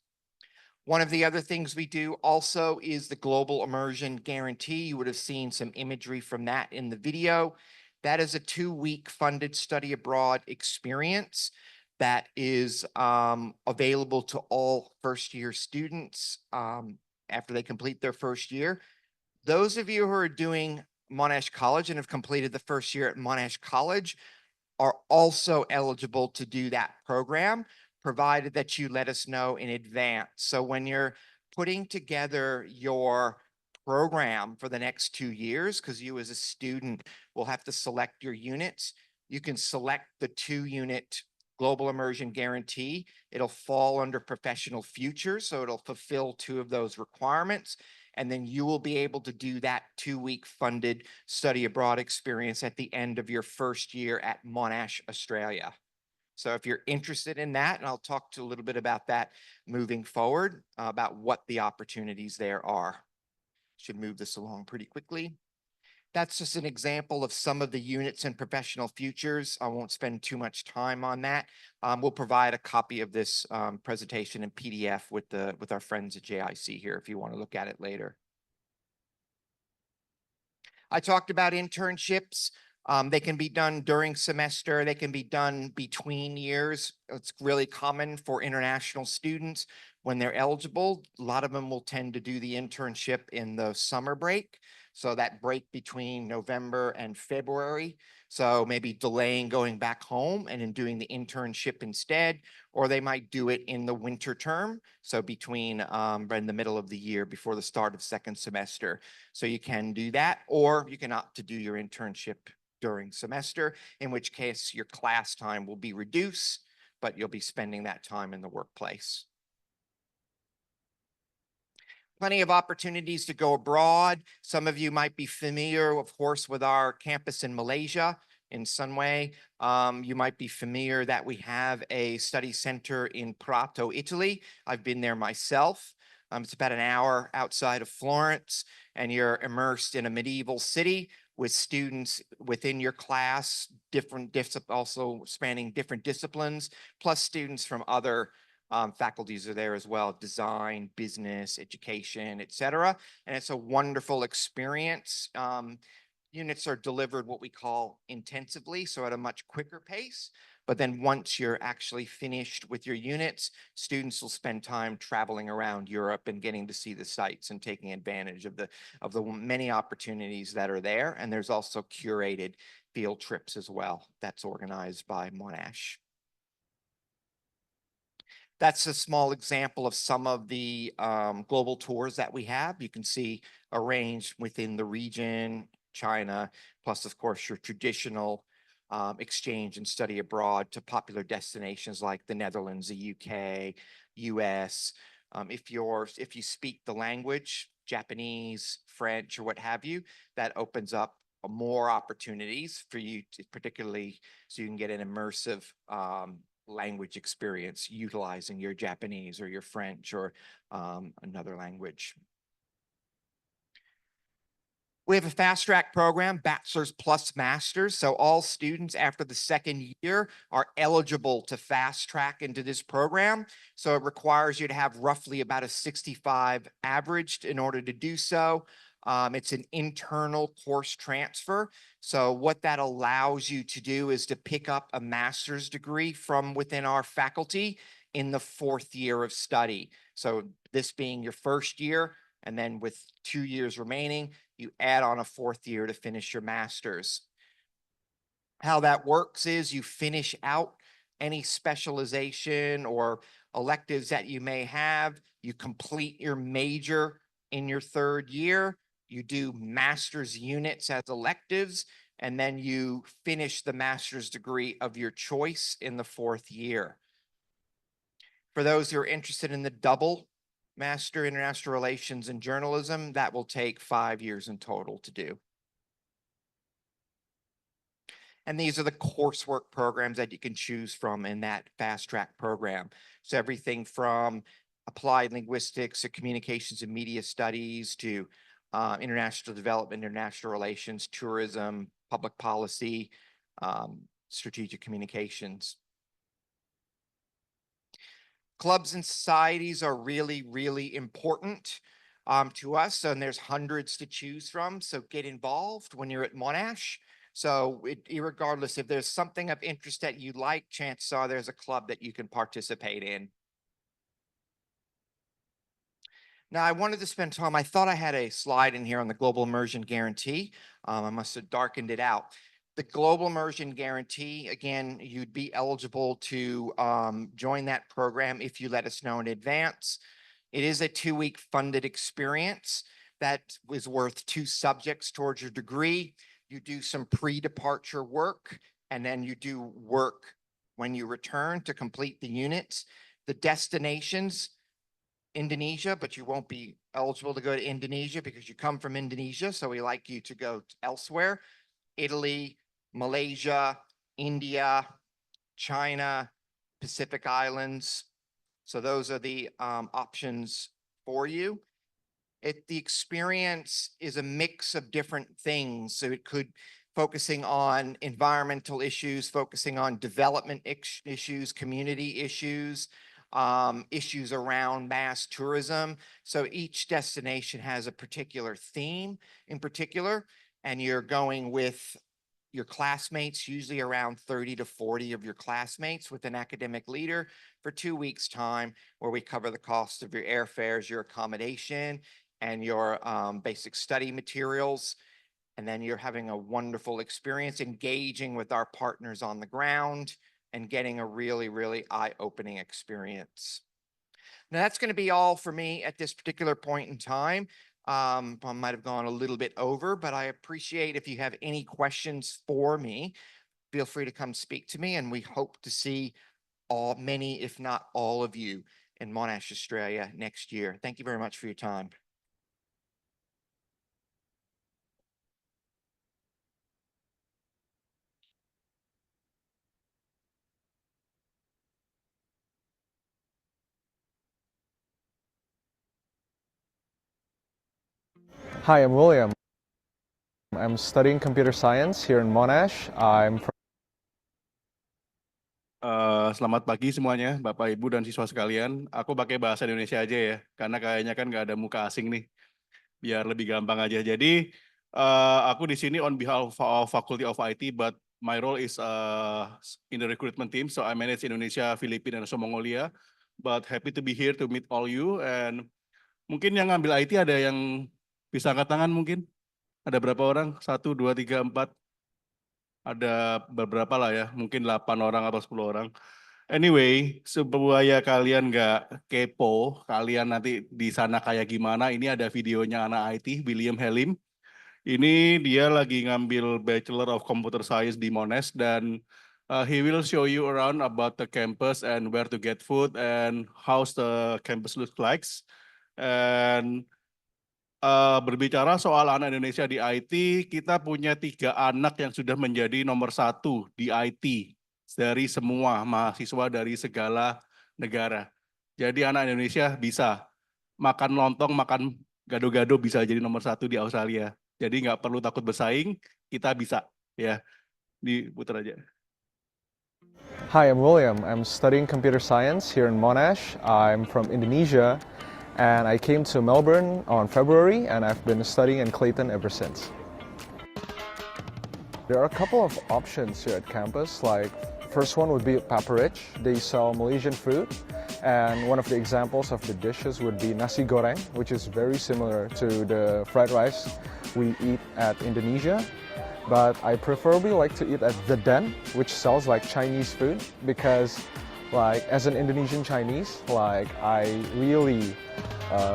One of the other things we do also is the Global Immersion Guarantee. You would have seen some imagery from that in the video. That is a 2-week funded study abroad experience that is available to all first-year students after they complete their first year. Those of you who are doing Monash College and have completed the first year at Monash College are also eligible to do that program, provided that you let us know in advance. So when you're putting together your program for the next 2 years, because you as a student will have to select your units, you can select the 2-unit Global Immersion Guarantee. It'll fall under Professional Futures, so it'll fulfill 2 of those requirements. And then you will be able to do that 2-week funded study abroad experience at the end of your first year at Monash, Australia. So if you're interested in that, and I'll talk to a little bit about that moving forward, about what the opportunities there are. Should move this along pretty quickly. That's just an example of some of the units and professional futures. I won't spend too much time on that. We'll provide a copy of this presentation in PDF with our friends at JIC here if you want to look at it later. I talked about internships. They can be done during semester. They can be done between years. It's really common for international students when they're eligible. A lot of them will tend to do the internship in the summer break. So that break between November and February. So maybe delaying going back home and then doing the internship instead, or they might do it in the winter term. So between in the middle of the year before the start of second semester. So you can do that, or you can opt to do your internship during semester, in which case your class time will be reduced, but you'll be spending that time in the workplace. Plenty of opportunities to go abroad. Some of you might be familiar, of course, with our campus in Malaysia, in Sunway. You might be familiar that we have a study center in Prato, Italy. I've been there myself. It's about an hour outside of Florence, and you're immersed in a medieval city with students within your class, also spanning different disciplines, plus students from other faculties are there as well, design, business, education, etc. And it's a wonderful experience. Units are delivered what we call intensively, so at a much quicker pace. But then once you're actually finished with your units, students will spend time traveling around Europe and getting to see the sites and taking advantage of the many opportunities that are there. And there's also curated field trips as well that's organized by Monash. That's a small example of some of the global tours that we have. You can see arranged within the region, China, plus of course your traditional exchange and study abroad to popular destinations like the Netherlands, the UK, US. If you speak the language, Japanese, French, or what have you, that opens up more opportunities for you to, particularly so you can get an immersive language experience utilizing your Japanese or your French or another language. We have a fast track program, bachelor's plus master's. So all students after the second year are eligible to fast track into this program. So it requires you to have roughly about a 65 averaged in order to do so. It's an internal course transfer. So what that allows you to do is to pick up a master's degree from within our faculty in the fourth year of study. So this being your first year, and then with 2 years remaining, you add on a fourth year to finish your master's. How that works is you finish out any specialization or electives that you may have. You complete your major in your third year. You do master's units as electives, and then you finish the master's degree of your choice in the fourth year. For those who are interested in the double Master International Relations and Journalism, that will take 5 years in total to do. And these are the coursework programs that you can choose from in that fast track program. So everything from applied linguistics to communications and media studies to international development, international relations, tourism, public policy, strategic communications. Clubs and societies are really, really important to us, and there's hundreds to choose from. So get involved when you're at Monash. So regardless, if there's something of interest that you like, chances are there's a club that you can participate in. Now, I wanted to spend time, I thought I had a slide in here on the Global Immersion Guarantee. I must have darkened it out. The Global Immersion Guarantee, again, you'd be eligible to join that program if you let us know in advance. It is a 2-week funded experience that is worth 2 subjects towards your degree. You do some pre-departure work, and then you do work when you return to complete the units. The destinations, Indonesia, but you won't be eligible to go to Indonesia because you come from Indonesia, so we like you to go elsewhere. Italy, Malaysia, India, China, Pacific Islands. So those are the options for you. The experience is a mix of different things. So it could focusing on environmental issues, focusing on development issues, community issues, issues around mass tourism. So each destination has a particular theme in particular, and you're going with your classmates, usually around 30 to 40 of your classmates with an academic leader for 2 weeks time, where we cover the cost of your airfares, your accommodation, and your basic study materials. And then you're having a wonderful experience engaging with our partners on the ground and getting a really, really eye-opening experience. Now that's going to be all for me at this particular point in time. I might have gone a little bit over, but I appreciate if you have any questions for me, feel free to come speak to me, and we hope to see many, if not all of you in Monash, Australia next year. Thank you very much for your time. Hi, I'm William. I'm studying computer science here in Monash. I'm from Selamat pagi semuanya, Bapak, Ibu, dan siswa sekalian. Aku pakai bahasa Indonesia aja ya, karena kayaknya kan nggak ada muka asing nih, biar lebih gampang aja. Jadi, aku di sini on behalf of Faculty of IT, but my role is in the recruitment team, so I manage Indonesia, Filipina, dan Mongolia. But happy to be here to meet all you. And mungkin yang ngambil IT ada yang bisa angkat tangan mungkin? Ada berapa orang? 1, 2, 3, 4. Ada beberapa lah ya, mungkin 8 orang atau 10 orang. Anyway, supaya kalian nggak kepo, kalian nanti di sana kayak gimana, ini ada videonya anak IT, William Helim. Ini dia lagi ngambil Bachelor of Computer Science di Monash, dan he will show you around about the campus and where to get food and how's the campus looks like. And berbicara soal anak Indonesia di IT, kita punya 3 anak yang sudah menjadi nomor 1 di IT dari semua mahasiswa dari segala negara. Jadi anak Indonesia bisa makan lontong, makan gado-gado bisa jadi nomor 1 di Australia. Jadi nggak perlu takut bersaing, kita bisa ya. Diputar aja. Hi, I'm William. I'm studying computer science here in Monash. I'm from Indonesia. And I came to Melbourne on February, and I've been studying in Clayton ever since. There are a couple of options here at campus, like first one would be Paparich. They sell Malaysian food, and one of the examples of the dishes would be nasi goreng, which is very similar to the fried rice we eat at Indonesia. But I preferably like to eat at The Den, which sells like Chinese food, because like as an Indonesian Chinese, like I really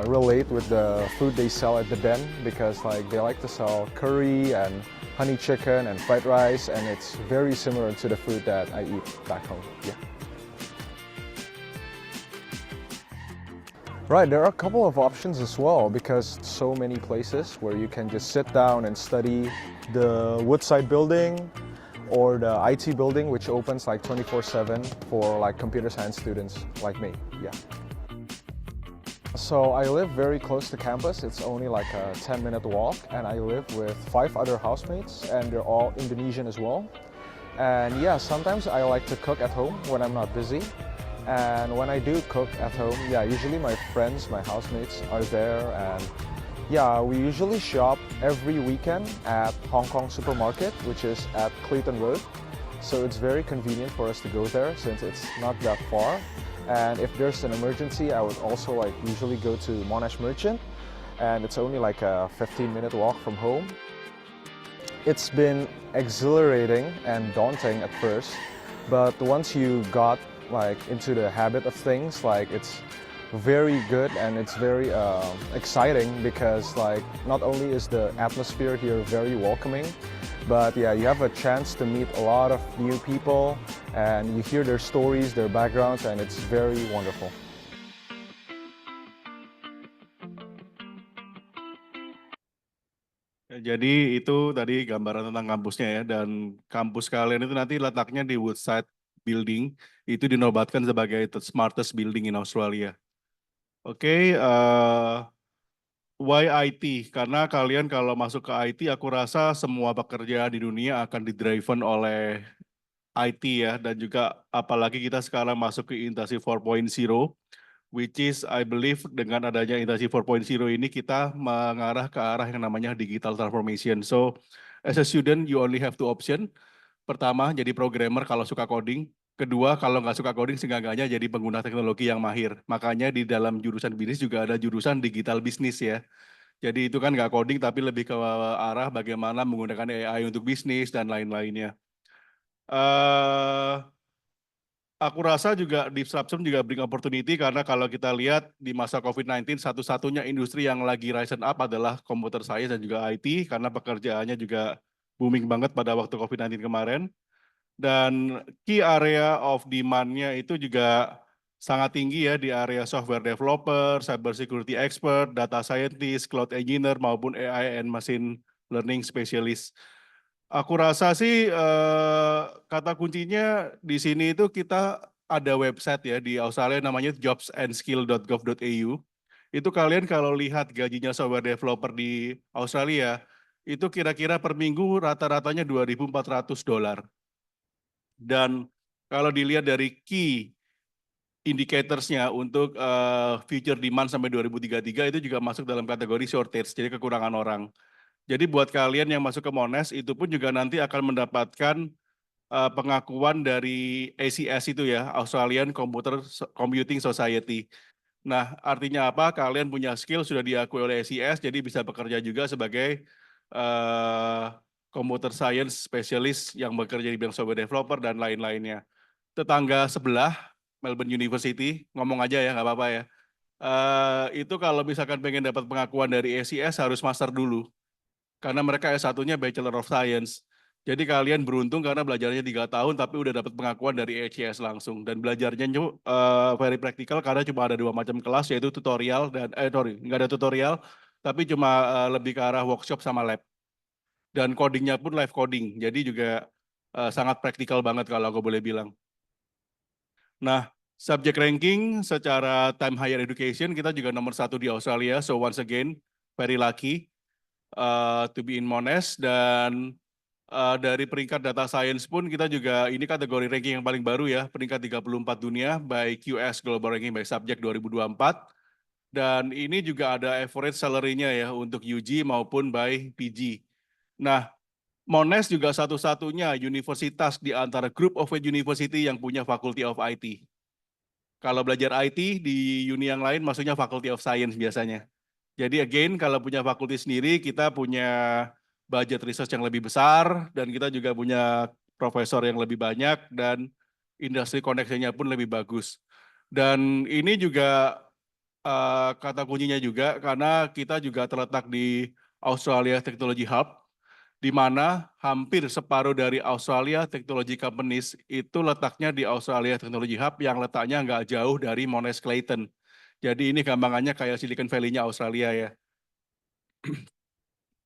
relate with the food they sell at The Den, because like they like to sell curry and honey chicken and fried rice, and it's very similar to the food that I eat back home. Yeah. Right, there are a couple of options as well, because so many places where you can just sit down and study. The Woodside building or the IT building, which opens like 24/7 for like computer science students like me. Yeah. So I live very close to campus. It's only like a 10-minute walk, and I live with 5 other housemates, and they're all Indonesian as well. And yeah, sometimes I like to cook at home when I'm not busy. And when I do cook at home, yeah, usually my friends, my housemates are there, and yeah, we usually shop every weekend at Hong Kong Supermarket, which is at Clayton Road. So it's very convenient for us to go there since it's not that far. And if there's an emergency, I would also like usually go to Monash Merchant, and it's only like a 15-minute walk from home. It's been exhilarating and daunting at first, but once you got like into the habit of things, like it's very good and it's very exciting, because like not only is the atmosphere here very welcoming, but yeah, you have a chance to meet a lot of new people, and you hear their stories, their backgrounds, and it's very wonderful. Jadi itu tadi gambaran tentang kampusnya ya, dan kampus kalian itu nanti letaknya di Woodside Building, itu dinobatkan sebagai the smartest building in Australia. Oke, Why IT? Karena kalian kalau masuk ke IT, aku rasa semua pekerjaan di dunia akan didriven oleh IT ya, dan juga apalagi kita sekarang masuk ke industri 4.0, which is I believe dengan adanya industri 4.0 ini kita mengarah ke arah yang namanya digital transformation. So as a student you only have two option. Pertama jadi programmer kalau suka coding. Kedua kalau nggak suka coding seenggaknya jadi pengguna teknologi yang mahir. Makanya di dalam jurusan bisnis juga ada jurusan digital bisnis ya. Jadi itu kan nggak coding tapi lebih ke arah bagaimana menggunakan AI untuk bisnis dan lain-lainnya. Aku rasa juga disruption juga bring opportunity karena kalau kita lihat di masa COVID-19 satu-satunya industri yang lagi risen up adalah computer science dan juga IT karena pekerjaannya juga booming banget pada waktu COVID-19 kemarin. Dan key area of demand-nya itu juga sangat tinggi ya di area software developer, cyber security expert, data scientist, cloud engineer maupun AI and machine learning specialist. Aku rasa sih kata kuncinya di sini itu kita ada website ya di Australia namanya jobsandskill.gov.au. Itu kalian kalau lihat gajinya software developer di Australia, itu kira-kira per minggu rata-ratanya $2.400. Dan kalau dilihat dari key indicatorsnya untuk future demand sampai 2033 itu juga masuk dalam kategori shortage, jadi kekurangan orang. Jadi buat kalian yang masuk ke Monash itu pun juga nanti akan mendapatkan pengakuan dari ACS itu ya, Australian Computing Society. Nah, artinya apa? Kalian punya skill sudah diakui oleh ACS, jadi bisa bekerja juga sebagai computer science specialist yang bekerja di bidang software developer dan lain-lainnya. Tetangga sebelah, Melbourne University, ngomong aja ya, nggak apa-apa ya. Itu kalau misalkan pengen dapat pengakuan dari ACS harus master dulu. Karena mereka S1-nya Bachelor of Science. Jadi kalian beruntung karena belajarnya 3 tahun tapi udah dapat pengakuan dari ACS langsung. Dan belajarnya very practical karena cuma ada 2 macam kelas yaitu tutorial dan, nggak ada tutorial, tapi cuma lebih ke arah workshop sama lab. Dan codingnya pun live coding, jadi juga sangat praktikal banget kalau aku boleh bilang. Nah, subject ranking secara time higher education kita juga nomor 1 di Australia, so once again, very lucky to be in Monash. Dan dari peringkat data science pun kita juga ini kategori ranking yang paling baru ya, peringkat 34 dunia by QS Global Ranking by Subject 2024. Dan ini juga ada average salary-nya ya untuk UG maupun by PG. Nah, Monash juga satu-satunya universitas di antara group of university yang punya Faculty of IT. Kalau belajar IT di uni yang lain maksudnya Faculty of Science biasanya. Jadi again kalau punya fakulti sendiri kita punya budget research yang lebih besar dan kita juga punya profesor yang lebih banyak dan industri connection-nya pun lebih bagus. Dan ini juga kata kuncinya juga karena kita juga terletak di Australia Technology Hub, di mana hampir separuh dari Australia Technology Companies itu letaknya di Australia Technology Hub yang letaknya nggak jauh dari Monash Clayton. Jadi ini gampangannya kayak Silicon Valley-nya Australia ya.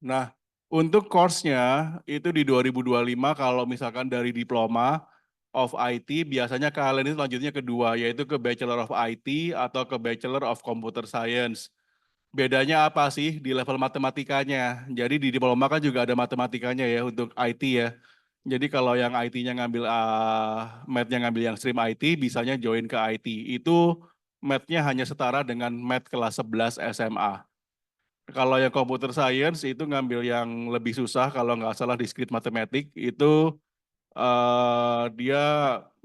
Nah, untuk course-nya itu di 2025 kalau misalkan dari diploma of IT biasanya kalian itu lanjutnya kedua yaitu ke Bachelor of IT atau ke Bachelor of Computer Science. Bedanya apa sih di level matematikanya? Jadi di diploma kan juga ada matematikanya ya untuk IT ya. Jadi kalau yang IT-nya ngambil math-nya ngambil yang stream IT, bisanya join ke IT. Itu math-nya hanya setara dengan math kelas 11 SMA. Kalau yang computer science itu ngambil yang lebih susah, kalau nggak salah discrete mathematics, itu dia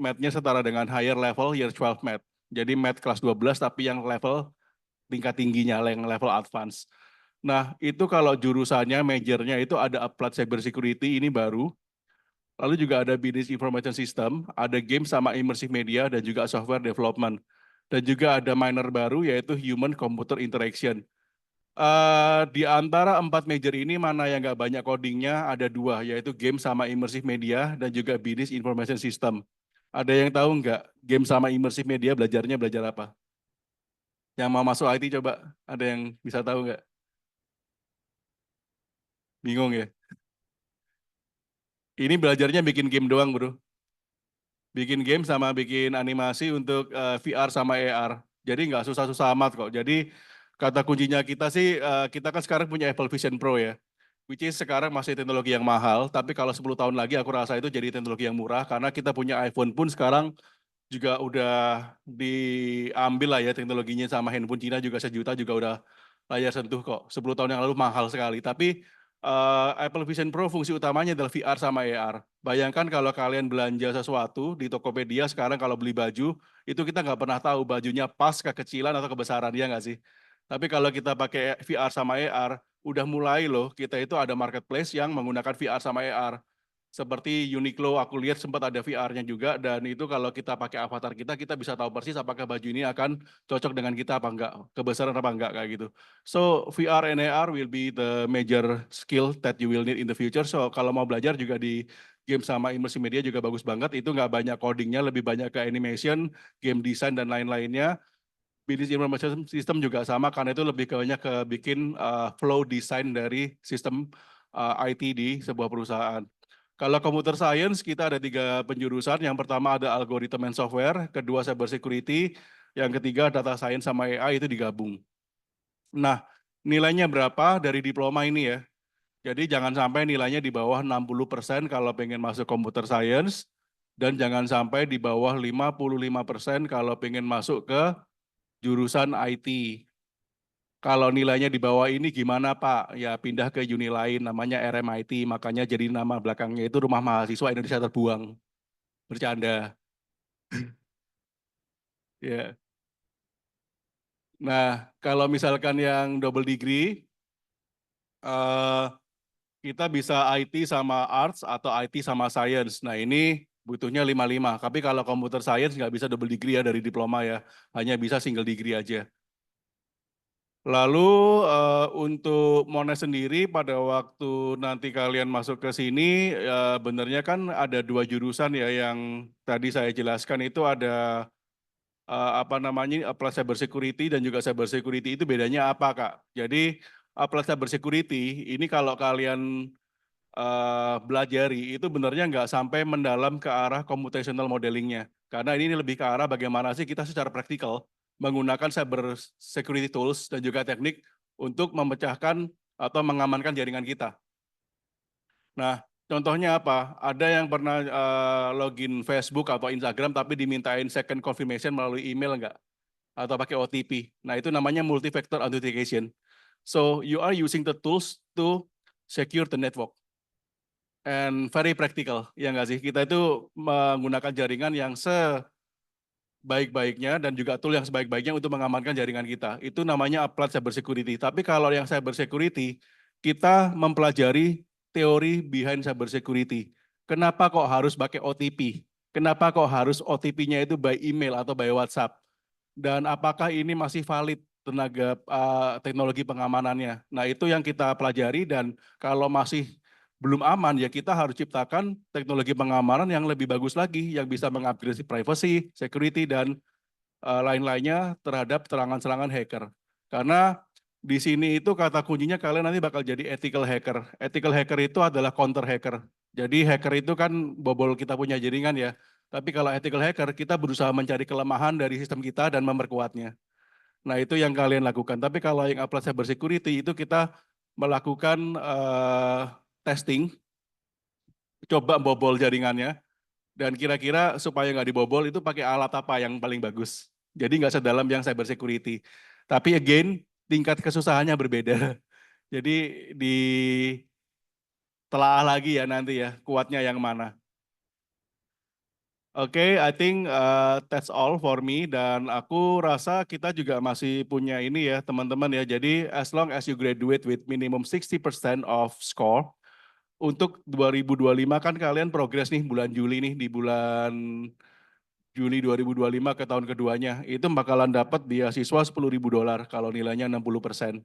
math-nya setara dengan higher level year 12 math. Jadi math kelas 12 tapi yang level tingkat tingginya, yang level advance. Nah, itu kalau jurusannya, majornya itu ada applied cyber security, ini baru. Lalu juga ada business information system, ada game sama immersive media, dan juga software development. Dan juga ada minor baru yaitu human computer interaction. Di antara 4 major ini mana yang nggak banyak codingnya ada 2, yaitu game sama immersive media dan juga business information system. Ada yang tahu nggak game sama immersive media belajarnya belajar apa? Yang mau masuk IT coba, ada yang bisa tahu nggak? Bingung ya? Ini belajarnya bikin game doang bro. Bikin game sama bikin animasi untuk VR sama AR. Jadi nggak susah-susah amat kok. Jadi kata kuncinya kita sih, kita kan sekarang punya Apple Vision Pro ya. Which is sekarang masih teknologi yang mahal, tapi kalau 10 tahun lagi aku rasa itu jadi teknologi yang murah, karena kita punya iPhone pun sekarang juga udah diambil lah ya teknologinya sama handphone Cina juga 1 juta juga udah layar sentuh kok. 10 tahun yang lalu mahal sekali, tapi Apple Vision Pro fungsi utamanya adalah VR sama AR. Bayangkan kalau kalian belanja sesuatu di Tokopedia sekarang kalau beli baju, itu kita nggak pernah tahu bajunya pas kekecilan atau kebesaran, ya nggak sih? Tapi kalau kita pakai VR sama AR, udah mulai loh, kita itu ada marketplace yang menggunakan VR sama AR. Seperti Uniqlo, aku lihat sempat ada VR-nya juga, dan itu kalau kita pakai avatar kita, kita bisa tahu persis apakah baju ini akan cocok dengan kita apa enggak, kebesaran apa enggak, kayak gitu. So, VR and AR will be the major skill that you will need in the future. So, kalau mau belajar juga di game sama immersive media juga bagus banget, itu nggak banyak codingnya, lebih banyak ke animation, game design, dan lain-lainnya. Business information system juga sama, karena itu lebih banyak ke bikin flow design dari sistem IT di sebuah perusahaan. Kalau computer science kita ada 3 penjurusan. Yang pertama ada algoritma and software, kedua cyber security, yang ketiga data science sama AI itu digabung. Nah, nilainya berapa dari diploma ini ya? Jadi jangan sampai nilainya di bawah 60% kalau pengen masuk computer science, dan jangan sampai di bawah 55% kalau pengen masuk ke jurusan IT. Kalau nilainya di bawah ini gimana Pak? Ya pindah ke uni lain, namanya RMIT, makanya jadi nama belakangnya itu Rumah Mahasiswa Indonesia Terbuang. Bercanda. Ya. Nah, kalau misalkan yang double degree, kita bisa IT sama arts atau IT sama science. Nah ini butuhnya 5-5. Tapi kalau computer science nggak bisa double degree ya dari diploma ya, hanya bisa single degree aja. Lalu untuk Monash sendiri pada waktu nanti kalian masuk ke sini, benarnya kan ada 2 jurusan ya yang tadi saya jelaskan, itu ada apa namanya, applied cyber security dan juga cyber security. Itu bedanya apa Kak? Jadi applied cyber security ini kalau kalian belajari itu benarnya nggak sampai mendalam ke arah computational modelingnya. Karena ini lebih ke arah bagaimana sih kita secara praktikal menggunakan cyber security tools dan juga teknik untuk memecahkan atau mengamankan jaringan kita. Nah, contohnya apa? Ada yang pernah login Facebook atau Instagram tapi dimintain second confirmation melalui email enggak? Atau pakai OTP. Nah, itu namanya multi-factor authentication. So, you are using the tools to secure the network. And very practical, ya nggak sih? Kita itu menggunakan jaringan yang sebaik-baiknya dan juga tool yang sebaik-baiknya untuk mengamankan jaringan kita. Itu namanya applied cyber security. Tapi kalau yang cyber security, kita mempelajari teori behind cyber security. Kenapa kok harus pakai OTP? Kenapa kok harus OTP-nya itu by email atau by WhatsApp? Dan apakah ini masih valid tenaga teknologi pengamanannya? Nah, itu yang kita pelajari, dan kalau masih belum aman ya kita harus ciptakan teknologi pengamanan yang lebih bagus lagi, yang bisa mengupgrade privacy, security, dan lain-lainnya terhadap serangan-serangan hacker. Karena di sini itu kata kuncinya kalian nanti bakal jadi ethical hacker. Ethical hacker itu adalah counter hacker. Jadi hacker itu kan bobol kita punya jaringan ya. Tapi kalau ethical hacker, kita berusaha mencari kelemahan dari sistem kita dan memperkuatnya. Nah itu yang kalian lakukan. Tapi kalau yang applied cyber security itu kita melakukan testing, coba bobol jaringannya, dan kira-kira supaya nggak dibobol itu pakai alat apa yang paling bagus. Jadi nggak sedalam yang cyber security. Tapi again, tingkat kesusahannya berbeda. Jadi ditelaah lagi ya nanti ya, kuatnya yang mana. Oke, I think that's all for me, dan aku rasa kita juga masih punya ini ya teman-teman ya. Jadi as long as you graduate with minimum 60% of score, untuk 2025 kan kalian progres nih bulan Juli nih, di bulan Juni 2025 ke tahun keduanya, itu bakalan dapat beasiswa $10.000 kalau nilainya 60%.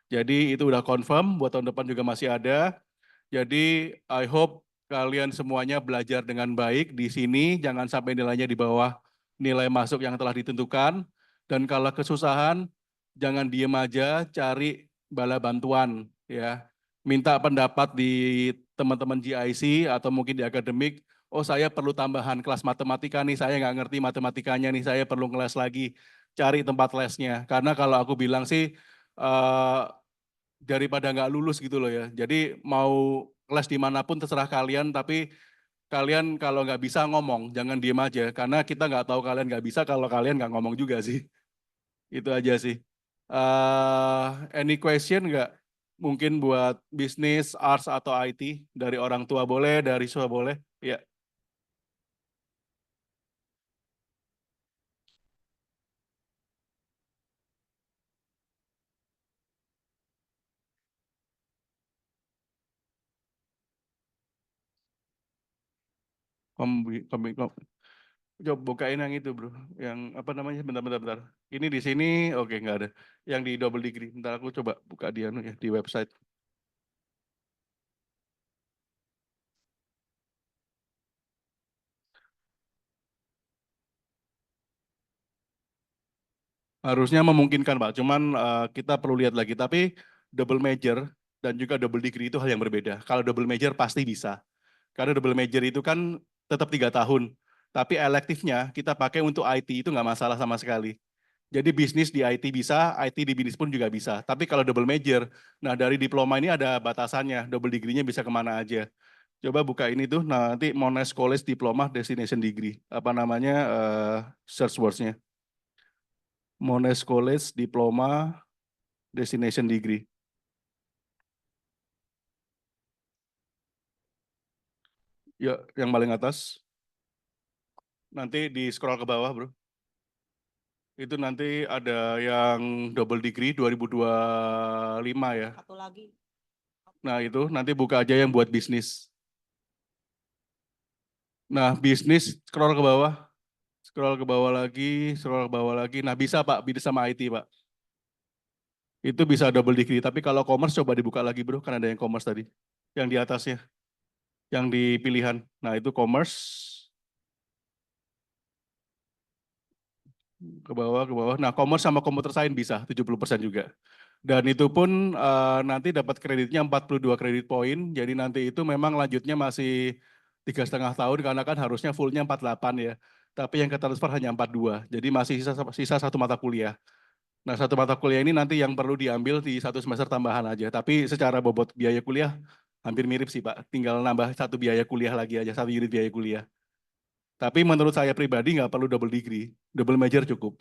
Jadi itu udah confirm, buat tahun depan juga masih ada. Jadi I hope kalian semuanya belajar dengan baik di sini, jangan sampai nilainya di bawah nilai masuk yang telah ditentukan. Dan kalau kesusahan, jangan diem aja, cari bala bantuan ya. Minta pendapat di teman-teman JIC atau mungkin di akademik. Oh saya perlu tambahan kelas matematika nih, saya nggak ngerti matematikanya nih, saya perlu kelas lagi. cari tempat lesnya. Karena kalau aku bilang sih eh, daripada nggak lulus gitu loh ya. Jadi mau les dimanapun terserah kalian, tapi kalian kalau nggak bisa ngomong, jangan diem aja. Karena kita nggak tahu kalian nggak bisa kalau kalian nggak ngomong juga sih. Itu aja sih. Any question nggak? Mungkin buat bisnis, arts, atau IT dari orang tua boleh, dari siswa boleh. Ya. Coba bukain yang itu bro, yang apa namanya? Bentar. Ini di sini, oke nggak ada. Yang di double degree. Bentar aku coba buka di anu ya di website. Harusnya memungkinkan Pak, cuman kita perlu lihat lagi. Tapi double major dan juga double degree itu hal yang berbeda. Kalau double major pasti bisa. Karena double major itu kan tetap 3 tahun. Tapi elektifnya kita pakai untuk IT itu nggak masalah sama sekali. Jadi bisnis di IT bisa, IT di bisnis pun juga bisa. Tapi kalau double major, nah dari diploma ini ada batasannya, double degree-nya bisa kemana aja. Coba buka ini tuh, nah nanti Monash College Diploma Destination Degree. Apa namanya search words-nya. Monash College Diploma Destination Degree. Ya, yang paling atas. Nanti di scroll ke bawah, bro. Itu nanti ada yang double degree 2025 ya. Satu lagi. Nah itu nanti buka aja yang buat bisnis. Nah bisnis scroll ke bawah. Scroll ke bawah lagi, scroll ke bawah lagi. Nah bisa Pak, bisa sama IT Pak. Itu bisa double degree. Tapi kalau commerce coba dibuka lagi bro, kan ada yang commerce tadi. Yang di atasnya, yang di pilihan. Nah itu commerce. Ke bawah. Nah, commerce sama computer science bisa 70% juga. Dan itu pun nanti dapat kreditnya 42 kredit poin. Jadi nanti itu memang lanjutnya masih 3,5 tahun karena kan harusnya fullnya 48 ya. Tapi yang ketransfer hanya 42. Jadi masih sisa satu mata kuliah. Nah, satu mata kuliah ini nanti yang perlu diambil di satu semester tambahan aja. Tapi secara bobot biaya kuliah hampir mirip sih Pak. Tinggal nambah satu biaya kuliah lagi aja, satu unit biaya kuliah. Tapi menurut saya pribadi nggak perlu double degree, double major cukup.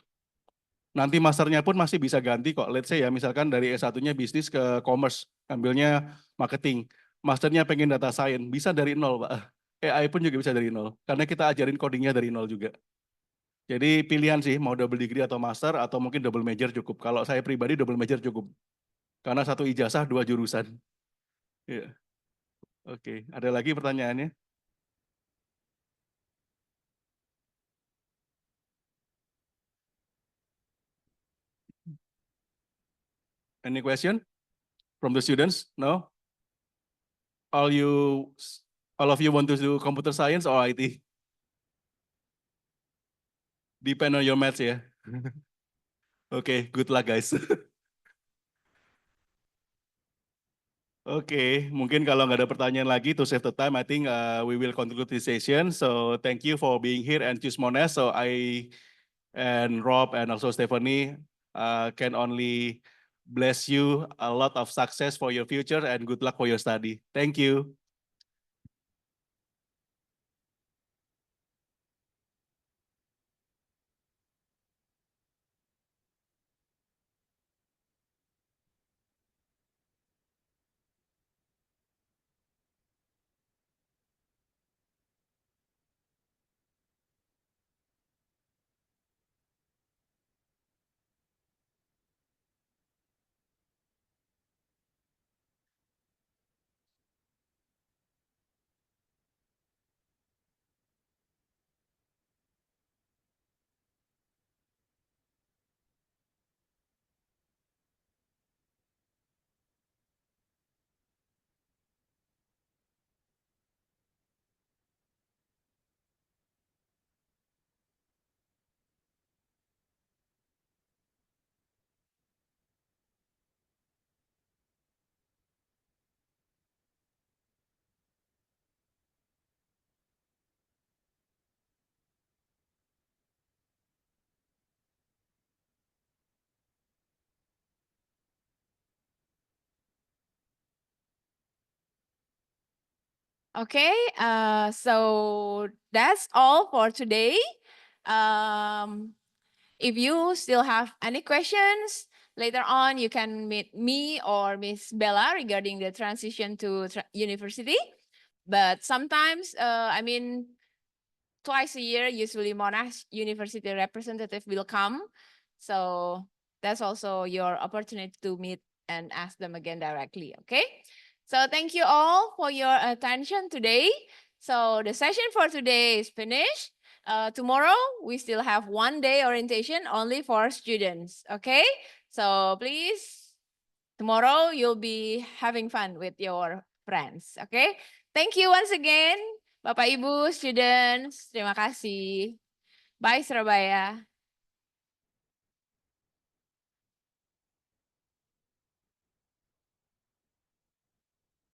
Nanti masternya pun masih bisa ganti kok. Let's say ya, misalkan dari S1-nya bisnis ke commerce, ambilnya marketing. Masternya pengen data science, bisa dari nol, Pak. AI pun juga bisa dari nol. Karena kita ajarin codingnya dari nol juga. Jadi pilihan sih, mau double degree atau master, atau mungkin double major cukup. Kalau saya pribadi double major cukup. Karena satu ijazah, 2 jurusan. Iya. Oke, ada lagi pertanyaannya? Any question from the students? No? All you, all of you want to do computer science or IT? Depend on your maths ya. Oke, good luck guys. Oke, mungkin kalau nggak ada pertanyaan lagi, to save the time, I think we will conclude this session. So thank you for being here and choose Monash. So I and Rob and also Stephanie can only bless you a lot of success for your future and good luck for your study. Thank you. Okay, so that's all for today. If you still have any questions, later on you can meet me or Miss Bella regarding the transition to university. But sometimes, twice a year, usually Monash University representative will come. So that's also your opportunity to meet and ask them again directly, okay? So thank you all for your attention today. So the session for today is finished. Tomorrow, we still have 1 day orientation only for students, okay? So please, tomorrow you'll be having fun with your friends, okay? Thank you once again. Bapak Ibu, students, terima kasih. Bye Surabaya.